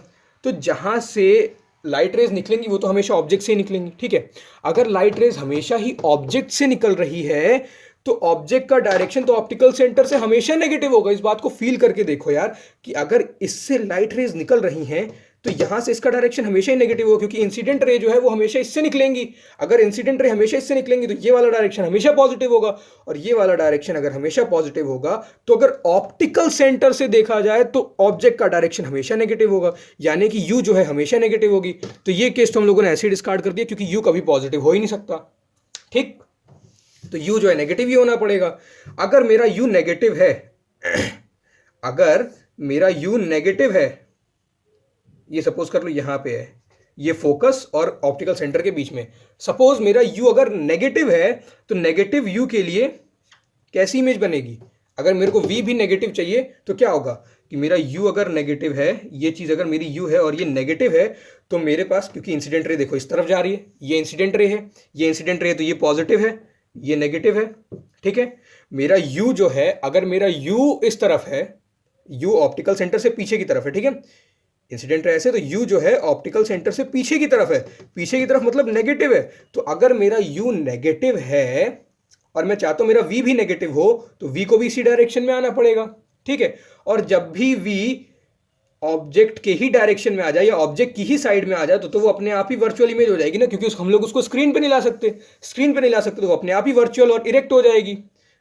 तो जहां से लाइट रेज निकलेंगी वो तो हमेशा ऑब्जेक्ट से ही निकलेंगी, ठीक है। अगर लाइट रेज हमेशा ही ऑब्जेक्ट से निकल रही है तो ऑब्जेक्ट का डायरेक्शन तो ऑप्टिकल सेंटर से हमेशा नेगेटिव होगा। इस बात को फील करके देखो यार कि अगर इससे लाइट रेज निकल रही हैं तो यहां से इसका डायरेक्शन हमेशा ही नेगेटिव होगा, क्योंकि इंसिडेंट रे जो है वो हमेशा इससे निकलेंगी। अगर इंसिडेंट रे हमेशा इससे निकलेंगी तो ये वाला डायरेक्शन हमेशा पॉजिटिव होगा, और ये वाला डायरेक्शन अगर हमेशा पॉजिटिव होगा तो अगर ऑप्टिकल सेंटर से देखा जाए तो ऑब्जेक्ट का डायरेक्शन हमेशा नेगेटिव होगा, यानी कि यू जो है हमेशा नेगेटिव होगी। तो ये केस तो हम लोगों ने ऐसे डिस्कार्ड कर दिया क्योंकि यू कभी पॉजिटिव हो ही नहीं सकता, ठीक। तो u जो है नेगेटिव ही होना पड़ेगा। अगर मेरा u नेगेटिव है अगर मेरा u नेगेटिव है, ये सपोज कर लो यहां पे है, ये फोकस और ऑप्टिकल सेंटर के बीच में, सपोज मेरा u अगर नेगेटिव है तो नेगेटिव u के लिए कैसी इमेज बनेगी? अगर मेरे को v भी नेगेटिव चाहिए तो क्या होगा कि मेरा u अगर नेगेटिव है, ये चीज अगर मेरी u है और ये नेगेटिव है, तो मेरे पास, क्योंकि इंसिडेंट रे देखो इस तरफ जा रही है, ये इंसिडेंट रे है, ये इंसिडेंट रे है, तो ये पॉजिटिव है, ये नेगेटिव है। ठीक है, मेरा u जो है, अगर मेरा u इस तरफ है, u ऑप्टिकल सेंटर से पीछे की तरफ है, ठीक है, इंसिडेंट रे ऐसे, तो u जो है ऑप्टिकल सेंटर से पीछे की तरफ है, पीछे की तरफ मतलब नेगेटिव है। तो अगर मेरा u नेगेटिव है और मैं चाहता हूं मेरा v भी नेगेटिव हो, तो v को भी इसी डायरेक्शन में आना पड़ेगा। ठीक है, और जब भी v ऑब्जेक्ट के ही डायरेक्शन में आ जाए या ऑब्जेक्ट की ही साइड में आ जाए, तो वो अपने आप ही वर्चुअल इमेज हो जाएगी ना, क्योंकि हम लोग उसको स्क्रीन पे नहीं ला सकते, स्क्रीन पे नहीं ला सकते तो वो अपने आप ही वर्चुअल और इरेक्ट हो जाएगी।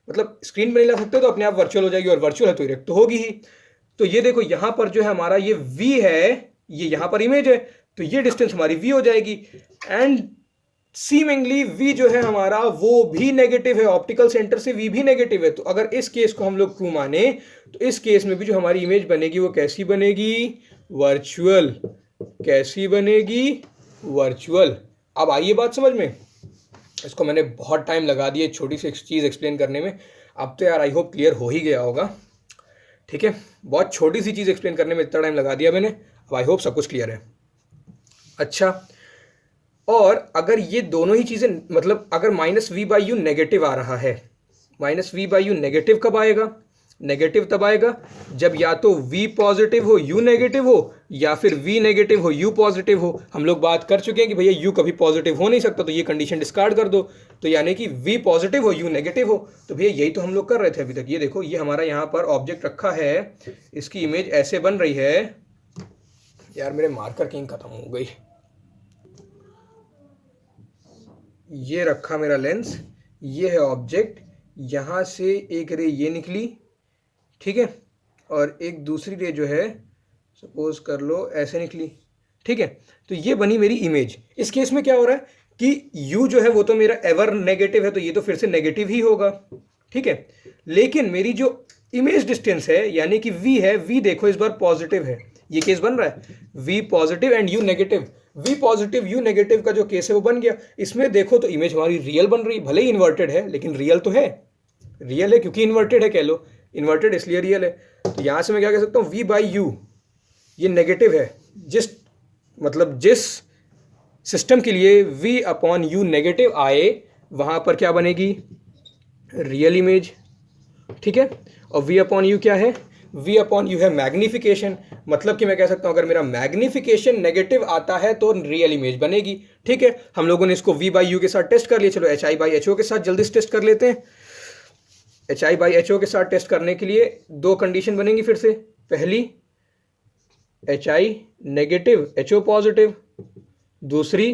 मतलब स्क्रीन पे नहीं ला सकते तो अपने आप वर्चुअल हो जाएगी, और वर्चुअल है तो इरेक्ट तो होगी ही। तो ये देखो यहां पर जो है हमारा ये v है, ये यहां पर इमेज है, तो ये डिस्टेंस हमारी v हो जाएगी। एंड सीमिंगली v जो है हमारा वो भी नेगेटिव है, ऑप्टिकल सेंटर से v भी नेगेटिव है। तो अगर इस केस को हम लोग ट्रू माने, तो इस केस में भी जो हमारी इमेज बनेगी वो कैसी बनेगी? वर्चुअल। कैसी बनेगी? वर्चुअल। अब आइए बात समझ में। इसको मैंने बहुत टाइम लगा दिया छोटी सी चीज़ एक्सप्लेन करने में, अब तो यार आई होप क्लियर हो ही गया होगा। ठीक है, बहुत छोटी सी चीज़ एक्सप्लेन करने में इतना टाइम लगा दिया मैंने, अब आई होप सब कुछ क्लियर है। अच्छा, और अगर ये दोनों ही चीज़ें, मतलब अगर -v/u नेगेटिव आ रहा है, -v/u नेगेटिव कब आएगा? नेगेटिव तब आएगा जब या तो v पॉजिटिव हो u नेगेटिव हो, या फिर v नेगेटिव हो u पॉजिटिव हो। हम लोग बात कर चुके हैं कि भैया u कभी पॉजिटिव हो नहीं सकता, तो ये कंडीशन डिस्कार्ड कर दो। तो यानी कि v पॉजिटिव हो u नेगेटिव हो, तो भैया यही तो हम लोग कर रहे थे अभी तक। ये देखो, ये हमारा यहाँ पर ऑब्जेक्ट रखा है, इसकी इमेज ऐसे बन रही है। यार मेरे मार्कर की इंक खत्म हो गई। ये रखा मेरा लेंस, ये है ऑब्जेक्ट, यहाँ से एक रे ये निकली, ठीक है, और एक दूसरी रे जो है सपोज कर लो ऐसे निकली। ठीक है, तो ये बनी मेरी इमेज। इस केस में क्या हो रहा है कि u जो है वो तो मेरा एवर नेगेटिव है, तो ये तो फिर से नेगेटिव ही होगा। ठीक है, लेकिन मेरी जो इमेज डिस्टेंस है यानी कि v है, v देखो इस बार पॉजिटिव है। ये केस बन रहा है v positive and u negative. v positive u negative का जो केस है वो बन गया। इसमें देखो तो इमेज हमारी रियल बन रही है, भले ही इन्वर्टेड है लेकिन रियल तो है, रियल है क्योंकि इन्वर्टेड है, कह लो इन्वर्टेड इसलिए रियल है। तो यहां से मैं क्या कह सकता हूँ, v/u ये नेगेटिव है, जिस सिस्टम के लिए v/u नेगेटिव आए वहां पर क्या बनेगी? Real image. ठीक है, और v/u क्या है? v/u है मैग्निफिकेशन। मतलब कि मैं कह सकता हूं अगर मेरा मैग्निफिकेशन नेगेटिव आता है तो रियल इमेज बनेगी। ठीक है, हम लोगों ने इसको v/u के साथ टेस्ट कर लिया। चलो hi/ho के साथ जल्दी से टेस्ट कर लेते हैं। hi/ho के साथ टेस्ट करने के लिए दो कंडीशन बनेंगी फिर से। पहली hi नेगेटिव ho पॉजिटिव, दूसरी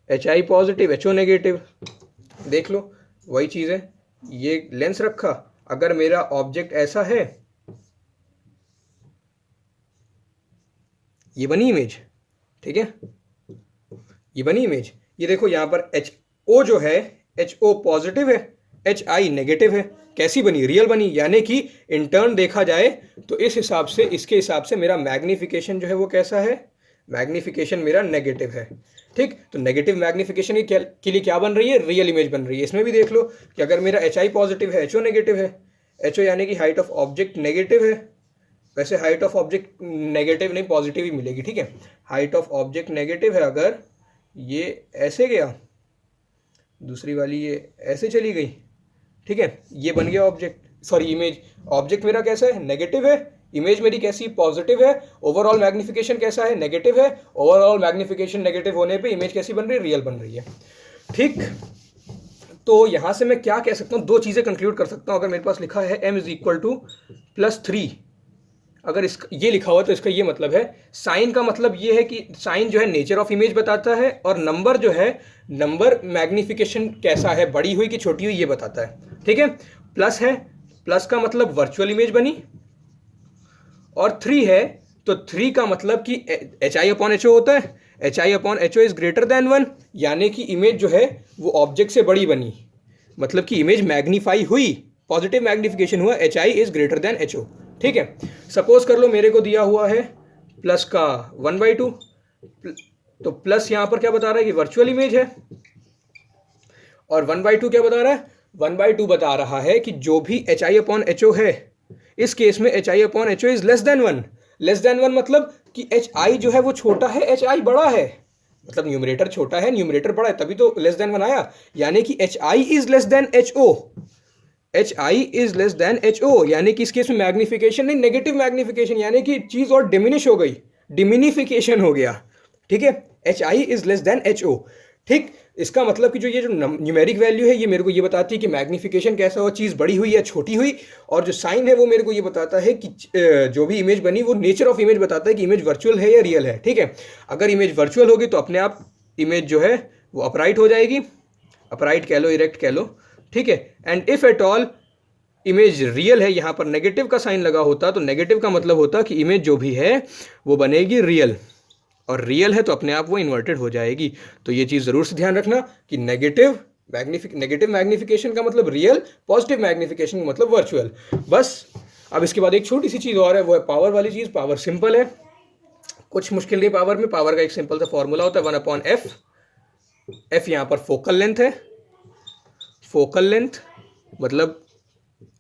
hi पॉजिटिव ho नेगेटिव। देख लो वही चीज़ है, ये लेंस रखा, अगर मेरा ऑब्जेक्ट ऐसा है, ये बनी इमेज। ठीक है, ये बनी इमेज। ये देखो यहाँ पर HO जो है, HO पॉजिटिव है, HI नेगेटिव है। कैसी बनी? रियल बनी। यानी कि इन टर्न देखा जाए तो इस हिसाब से, इसके हिसाब से मेरा मैग्निफिकेशन जो है वो कैसा है? मैग्निफिकेशन मेरा नेगेटिव है। ठीक, तो नेगेटिव मैग्निफिकेशन के लिए क्या बन रही है? रियल इमेज बन रही है। इसमें भी देख लो कि अगर मेरा HI पॉजिटिव है, HO नेगेटिव है, HO यानी कि हाइट ऑफ ऑब्जेक्ट नेगेटिव है। वैसे हाइट ऑफ ऑब्जेक्ट नेगेटिव नहीं, पॉजिटिव ही मिलेगी। ठीक है, हाइट ऑफ ऑब्जेक्ट नेगेटिव है, अगर ये ऐसे गया, दूसरी वाली ये ऐसे चली गई, ठीक है, ये बन गया ऑब्जेक्ट, सॉरी इमेज। ऑब्जेक्ट मेरा कैसा है? नेगेटिव है, इमेज मेरी कैसी? पॉजिटिव है। ओवरऑल मैग्निफिकेशन कैसा है? नेगेटिव है। ओवरऑल मैग्निफिकेशन नेगेटिव होने पे इमेज कैसी बन रही है? रियल बन रही है। ठीक, तो यहां से मैं क्या कह सकता हूं, दो चीजें कंक्लूड कर सकता हूं। अगर मेरे पास लिखा है m = +3, अगर इसका ये लिखा हुआ तो इसका ये मतलब है, साइन का मतलब ये है कि साइन जो है नेचर ऑफ इमेज बताता है, और नंबर जो है, नंबर मैग्निफिकेशन कैसा है, बड़ी हुई कि छोटी हुई, ये बताता है। ठीक है, प्लस है, प्लस का मतलब वर्चुअल इमेज बनी, और 3 है तो 3 का मतलब कि hi/ho होता है, hi/ho इज ग्रेटर देन 1, यानी कि इमेज जो है वो ऑब्जेक्ट से बड़ी बनी। मतलब कि इमेज मैग्नीफाई हुई, पॉजिटिव मैग्निफिकेशन हुआ, H I is greater than H O. ठीक है, सपोज कर लो मेरे को दिया हुआ है प्लस का 1/2, तो प्लस यहां पर क्या बता रहा है कि वर्चुअल इमेज है, और 1/2 क्या बता रहा है, 1/2 बता रहा है कि जो भी H I upon H O है, इस केस में H I upon H O is less than 1। Less than 1 मतलब कि एच आई जो है वो छोटा है, एच आई बड़ा है, मतलब न्यूमरेटर छोटा है, न्यूमरेटर बड़ा है, तभी तो लेस देन 1 आया। यानी कि H I is less than H O, H I is less than H O, यानी कि इस केस में मैग्निफिकेशन नहीं, नेगेटिव मैग्निफिकेशन, यानी कि चीज और डिमिनिश हो गई, डिमिनिफिकेशन हो गया। ठीक है, H I is less than H O. ठीक, इसका मतलब कि जो ये जो न्यूमेरिक वैल्यू है ये मेरे को ये बताती है कि मैग्निफिकेशन कैसा हो, चीज़ बड़ी हुई या छोटी हुई, और जो साइन है वो मेरे को ये बताता है कि जो भी इमेज बनी वो नेचर ऑफ इमेज बताता है कि इमेज वर्चुअल है या रियल है। ठीक है, अगर इमेज वर्चुअल होगी तो अपने आप इमेज जो है वो अपराइट हो जाएगी, अपराइट कह लो, इरेक्ट कह लो। ठीक है, and if at all image real है, यहाँ पर नेगेटिव का साइन लगा होता तो नेगेटिव का मतलब होता कि इमेज जो भी है वो बनेगी रियल, और रियल है तो अपने आप वो इन्वर्टेड हो जाएगी। तो ये चीज़ ज़रूर से ध्यान रखना कि नेगेटिव मैग्निफिकेशन का मतलब रियल, पॉजिटिव मैग्निफिकेशन का मतलब वर्चुअल। बस अब इसके बाद एक छोटी सी चीज़ और है, वो है पावर वाली चीज़। पावर सिंपल है, कुछ मुश्किल नहीं पावर में। पावर का एक सिंपल सा फॉर्मूला होता है 1/f। एफ यहाँ पर फोकल लेंथ है, फोकल लेंथ मतलब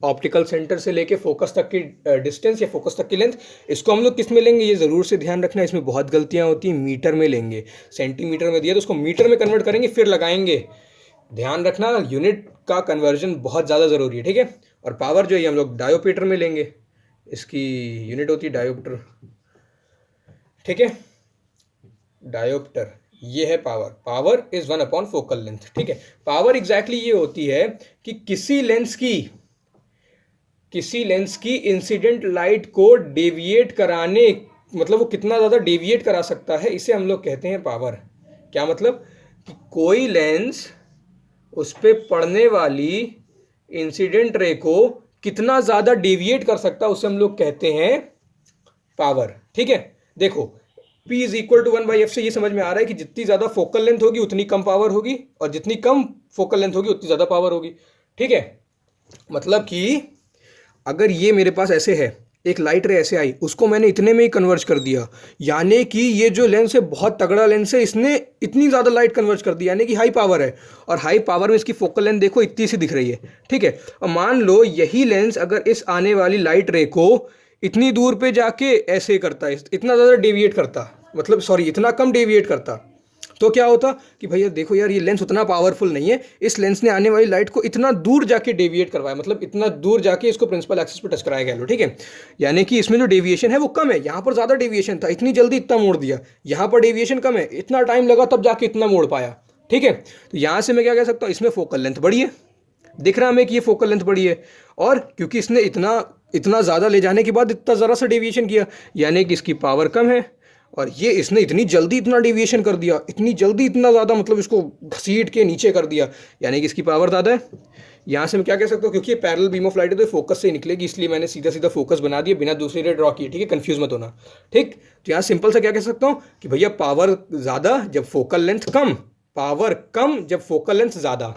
ऑप्टिकल सेंटर से लेके फोकस तक की डिस्टेंस या फोकस तक की लेंथ। इसको हम लोग किस में लेंगे ये ज़रूर से ध्यान रखना, इसमें बहुत गलतियां होती हैं, मीटर में लेंगे। सेंटीमीटर में दिया तो उसको मीटर में कन्वर्ट करेंगे फिर लगाएंगे, ध्यान रखना यूनिट का कन्वर्जन बहुत ज़्यादा ज़रूरी है। ठीक है, और पावर जो है हम लोग डायोपीटर में लेंगे, इसकी यूनिट होती है डायोप्टर। ठीक है, डायोप्टर ये है power. Power is 1 upon focal length. ठीक है, पावर एग्जैक्टली ये होती है कि किसी लेंस की इंसिडेंट लाइट को डेविएट कराने, मतलब वो कितना ज़्यादा डेविएट करा सकता है, इसे हम लोग कहते हैं पावर। क्या मतलब कि कोई लेंस उस पर पड़ने वाली इंसिडेंट रे को कितना ज़्यादा डेविएट कर सकता है, उसे हम लोग कहते हैं पावर। ठीक है, देखो P is equal to 1/f से ये समझ में आ रहा है कि जितनी ज़्यादा फोकल लेंथ होगी उतनी कम पावर होगी, और जितनी कम फोकल लेंथ होगी उतनी ज़्यादा पावर होगी। ठीक है, मतलब कि अगर ये मेरे पास ऐसे है, एक लाइट रे ऐसे आई, उसको मैंने इतने में ही कन्वर्ज कर दिया, यानी कि ये जो लेंस है बहुत तगड़ा लेंस है, इसने इतनी ज़्यादा लाइट कन्वर्ज कर दी, यानी कि हाई पावर है। और हाई पावर में इसकी फोकल लेंथ देखो इतनी सी दिख रही है। ठीक है, और मान लो यही लेंस अगर इस आने वाली लाइट रे को इतनी दूर पे जाके ऐसे करता है, इतना ज़्यादा डेविएट करता, मतलब सॉरी इतना कम डेविएट करता, तो क्या होता कि भैया देखो यार ये लेंस उतना पावरफुल नहीं है, इस लेंस ने आने वाली लाइट को इतना दूर जाके डेविएट करवाया, मतलब इतना दूर जाके इसको प्रिंसिपल एक्सिस पे टच कराया गया लो। ठीक है, यानी कि इसमें जो डेविएशन है वो कम है, यहाँ पर ज़्यादा डेविएशन था, इतनी जल्दी इतना मोड़ दिया, यहाँ पर डेविएशन कम है, इतना टाइम लगा तब जाके इतना मोड़ पाया। ठीक है, तो यहाँ से मैं क्या कह सकता हूँ, इसमें फोकल लेंथ बड़ी है, दिख रहा हमें कि ये फोकल लेंथ बड़ी है, और क्योंकि इसने इतना ज़्यादा ले जाने के बाद इतना ज़रा सा डेविएशन किया, यानी कि इसकी पावर कम है, और ये इसने इतनी जल्दी इतना डेविएशन कर दिया, इतनी जल्दी इतना ज़्यादा, मतलब इसको घसीट के नीचे कर दिया, यानी कि इसकी पावर ज़्यादा है। यहाँ से मैं क्या कह सकता हूँ, क्योंकि ये पैरेलल बीम ऑफ लाइट है तो फोकस से निकलेगी, इसलिए मैंने सीधा सीधा फोकस बना दिया बिना दूसरी रे ड्रॉ किए। ठीक है, कंफ्यूज मत होना। ठीक, तो यहाँ सिंपल सा क्या कह सकता हूँ कि भैया पावर ज़्यादा जब फोकल लेंथ कम, पावर कम जब फोकल लेंथ ज़्यादा।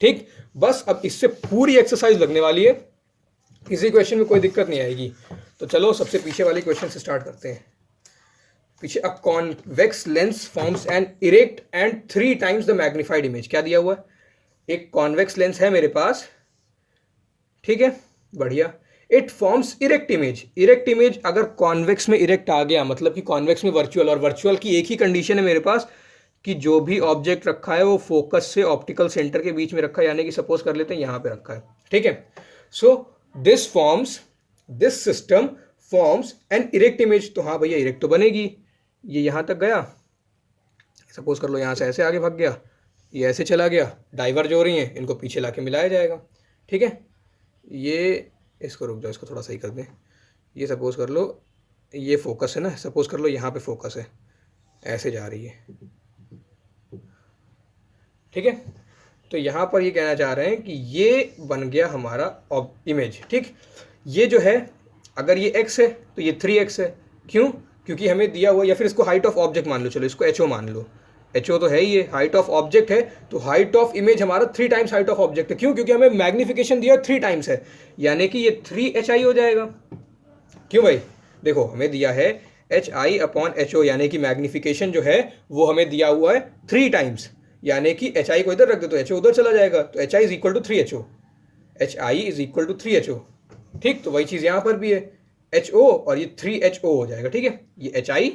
ठीक, बस अब इससे पूरी एक्सरसाइज लगने वाली है, किसी क्वेश्चन में कोई दिक्कत नहीं आएगी। तो चलो सबसे पीछे वाले क्वेश्चन से स्टार्ट करते हैं। पीछे, a convex lens forms an erect and 3 times the magnified image. क्या दिया हुआ है, एक कॉन्वेक्स लेंस है मेरे पास, ठीक है, बढ़िया, it forms erect image. Erect image अगर कॉन्वेक्स में इरेक्ट आ गया, मतलब कि कॉन्वेक्स में वर्चुअल, और वर्चुअल की एक ही कंडीशन है मेरे पास कि जो भी ऑब्जेक्ट रखा है वो फोकस से ऑप्टिकल सेंटर के बीच में रखा है, यानी कि सपोज कर लेते हैं यहाँ पे रखा है। ठीक है, so this system forms an erect image. तो हाँ भैया इरेक्ट तो बनेगी, ये यहाँ तक गया, सपोज कर लो यहाँ से ऐसे आगे भाग गया, ये ऐसे चला गया, डाइवर्ज हो रही हैं, इनको पीछे लाके मिलाया जाएगा। ठीक है, ये इसको रुक जाओ, इसको थोड़ा सही कर दें, ये सपोज कर लो ये फोकस है ना, सपोज कर लो यहाँ पे फोकस है, ऐसे जा रही है। ठीक है, तो यहाँ पर ये कहना चाह रहे हैं कि ये बन गया हमारा इमेज। ठीक, ये जो है अगर ये x है तो ये 3x है, क्यों, क्योंकि हमें दिया हुआ, या फिर इसको हाइट ऑफ ऑब्जेक्ट मान लो, चलो इसको HO मान लो, HO तो है ही है, हाइट ऑफ ऑब्जेक्ट है, तो हाइट ऑफ इमेज हमारा 3 टाइम्स हाइट ऑफ ऑब्जेक्ट है। क्यों? क्योंकि हमें मैग्निफिकेशन दिया 3 टाइम्स है, यानी कि ये 3HI हो जाएगा। क्यों भाई? देखो हमें दिया है HI अपॉन HO, यानी कि मैग्निफिकेशन जो है वो हमें दिया हुआ है 3 टाइम्स, यानी कि HI को इधर रख दे तो HO उधर चला जाएगा, तो HI is equal to 3HO। HI is equal to 3HO। ठीक, तो वही चीज़ यहाँ पर भी है, HO और ये 3HO हो जाएगा। ठीक है, ये HI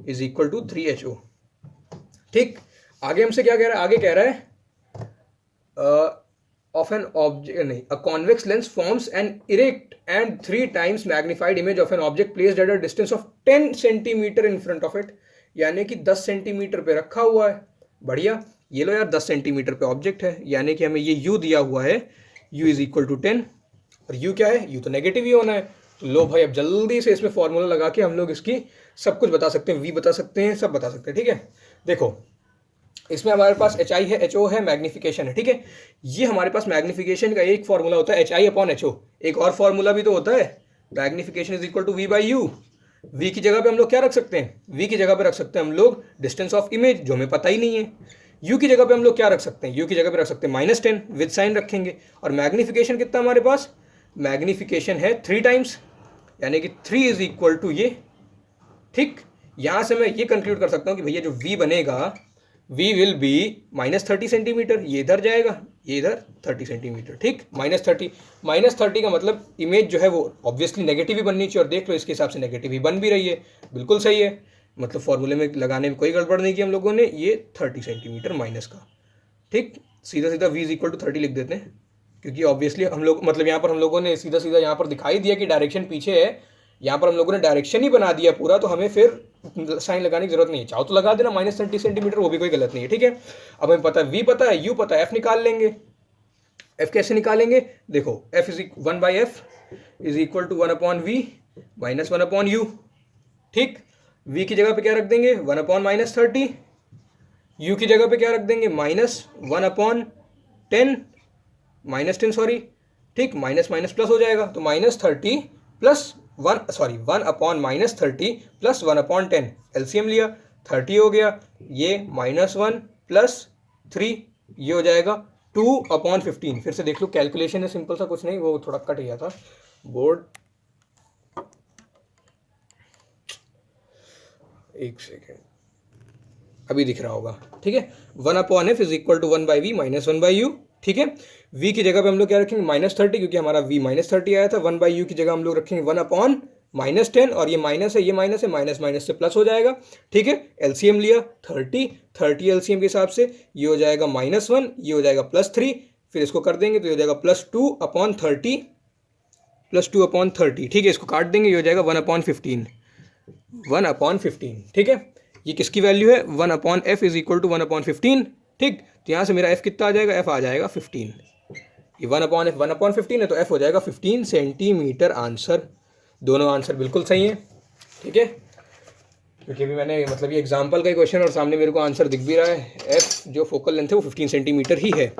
is equal to 3HO। ठीक, आगे हमसे क्या कह रहा है? आगे कह रहा है of an object, नहीं, a convex lens forms an erect and 3 times magnified image of an object placed at a distance of 10 centimetre in front of it, यानी कि 10 सेंटीमीटर पे रखा हुआ है। बढ़िया, ये लो यार 10 सेंटीमीटर पे ऑब्जेक्ट है, यानी कि हमें ये u दिया हुआ है, u इज इक्वल टू 10, और u क्या है? u तो नेगेटिव ही होना है। तो लो भाई अब जल्दी से इसमें फॉर्मूला लगा के हम लोग इसकी सब कुछ बता सकते हैं, v बता सकते हैं, सब बता सकते हैं। ठीक है, देखो इसमें हमारे पास HI है, HO है, मैग्निफिकेशन है। ठीक है, ये हमारे पास मैग्निफिकेशन का एक फॉर्मूला होता है HI अपॉन HO, एक और फॉर्मूला भी तो होता है, magnification is equal to V by U. V की जगह पे हम लोग क्या रख सकते हैं? V की जगह पे रख सकते हैं हम लोग डिस्टेंस ऑफ इमेज, जो हमें पता ही नहीं है। U की जगह पे हम लोग क्या रख सकते हैं? U की जगह पे रख सकते हैं -10 विद साइन रखेंगे, और मैग्निफिकेशन कितना हमारे पास? मैग्निफिकेशन है 3 टाइम्स, यानी कि 3 इज इक्वल टू ये। ठीक, यहां से मैं ये कंक्लूड कर सकता हूं कि भैया जो V बनेगा, V विल बी -30 सेंटीमीटर, ये इधर जाएगा, ये इधर 30 सेंटीमीटर। ठीक, -30 का मतलब इमेज जो है वो ऑब्वियसली नेगेटिव ही बननी चाहिए, और देख लो इसके हिसाब से नेगेटिव ही बन भी रही है, बिल्कुल सही है। मतलब फॉर्मूले में लगाने में कोई गड़बड़ नहीं की हम लोगों ने, ये 30 सेंटीमीटर माइनस का। ठीक, सीधा सीधा V इज इक्वल टू 30 लिख देते हैं, क्योंकि ऑब्वियसली हम लोग मतलब यहाँ पर हम लोगों ने सीधा सीधा यहाँ पर दिखाई दिया कि डायरेक्शन पीछे है, यहाँ पर हम लोगों ने डायरेक्शन ही बना दिया पूरा, तो हमें फिर साइन लगाने की जरूरत नहीं है। चाहो तो लगा देना -30 सेंटीमीटर, वो भी कोई गलत नहीं है। ठीक है, अब हमें पता है V पता है, U पता है, F निकाल लेंगे। F कैसे निकालेंगे? देखो F is 1 by F is equal to 1 upon V minus 1 upon U। ठीक, V की जगह पे क्या रख देंगे? 1 अपॉन -30, U की जगह पे क्या रख देंगे? -1 अपॉन 10, -10 सॉरी। ठीक, माइनस माइनस प्लस हो जाएगा, तो -30 plus 1 upon -30 plus 1 upon 10, LCM लिया 30 हो गया, ये -1 प्लस 3, ये हो जाएगा 2 अपॉन 15। फिर से देख लो, कैलकुलेशन है सिंपल सा, कुछ नहीं, वो थोड़ा कट गया था बोर्ड, एक सेकेंड, अभी दिख रहा होगा। ठीक है, 1 upon F is equal to 1 by V minus 1 by U. ठीक है, v की जगह पे हम लोग क्या रखेंगे? -30, क्योंकि हमारा v -30 आया था। 1 बाई यू की जगह हम लोग रखेंगे 1 अपॉन -10, और ये माइनस है, ये माइनस है, माइनस माइनस से प्लस हो जाएगा। ठीक है, एलसीएम लिया 30 एलसीएम के हिसाब से, ये हो जाएगा -1, ये हो जाएगा +3, फिर इसको कर देंगे तो ये हो जाएगा +2 अपॉन 30, +2 अपॉन 30। ठीक है, इसको काट देंगे, ये हो जाएगा 1 अपॉन 15, 1 अपॉन 15। ठीक है, ये किसकी वैल्यू है? 1 upon F is equal to 1 upon 15। ठीक, तो यहाँ से मेरा f कितना आ जाएगा? f आ जाएगा 15। ये 1 अपॉन एफ 1 अपॉन 15 है, तो f हो जाएगा 15 सेंटीमीटर। आंसर, दोनों आंसर बिल्कुल सही हैं। ठीक है, क्योंकि अभी मैंने मतलब ये एग्जाम्पल का ही क्वेश्चन और सामने मेरे को आंसर दिख भी रहा है। f जो फोकल लेंथ है वो 15 सेंटीमीटर ही है।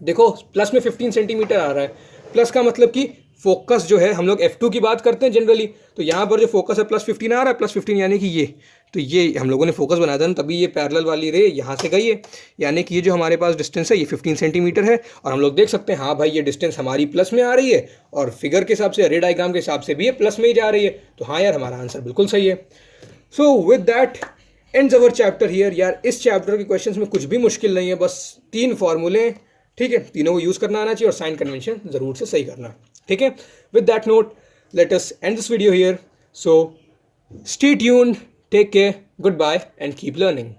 देखो प्लस में 15 सेंटीमीटर आ रहा है, प्लस का मतलब कि फोकस जो है, हम लोग f2 की बात करते हैं जनरली, तो यहाँ पर जो फोकस है +15 आ रहा है, +15 यानी कि ये, तो ये हम लोगों ने फोकस बनाया था ना, तभी ये पैरेलल वाली रे यहाँ से गई है, यानी कि ये जो हमारे पास डिस्टेंस है ये 15 सेंटीमीटर है। और हम लोग देख सकते हैं, हाँ भाई ये डिस्टेंस हमारी प्लस में आ रही है, और फिगर के हिसाब से, रे डायग्राम के हिसाब से भी ये प्लस में ही जा रही है, तो हाँ यार हमारा आंसर बिल्कुल सही है। So with that ends our chapter here. यार इस चैप्टर के क्वेश्चंस में कुछ भी मुश्किल नहीं है, बस 3 फॉर्मूले, ठीक है, तीनों को यूज़ करना आना चाहिए, और साइन कन्वेंशन ज़रूर से सही करना। ठीक है, with that note let us end this video here. So stay tuned, take care, good bye and keep learning.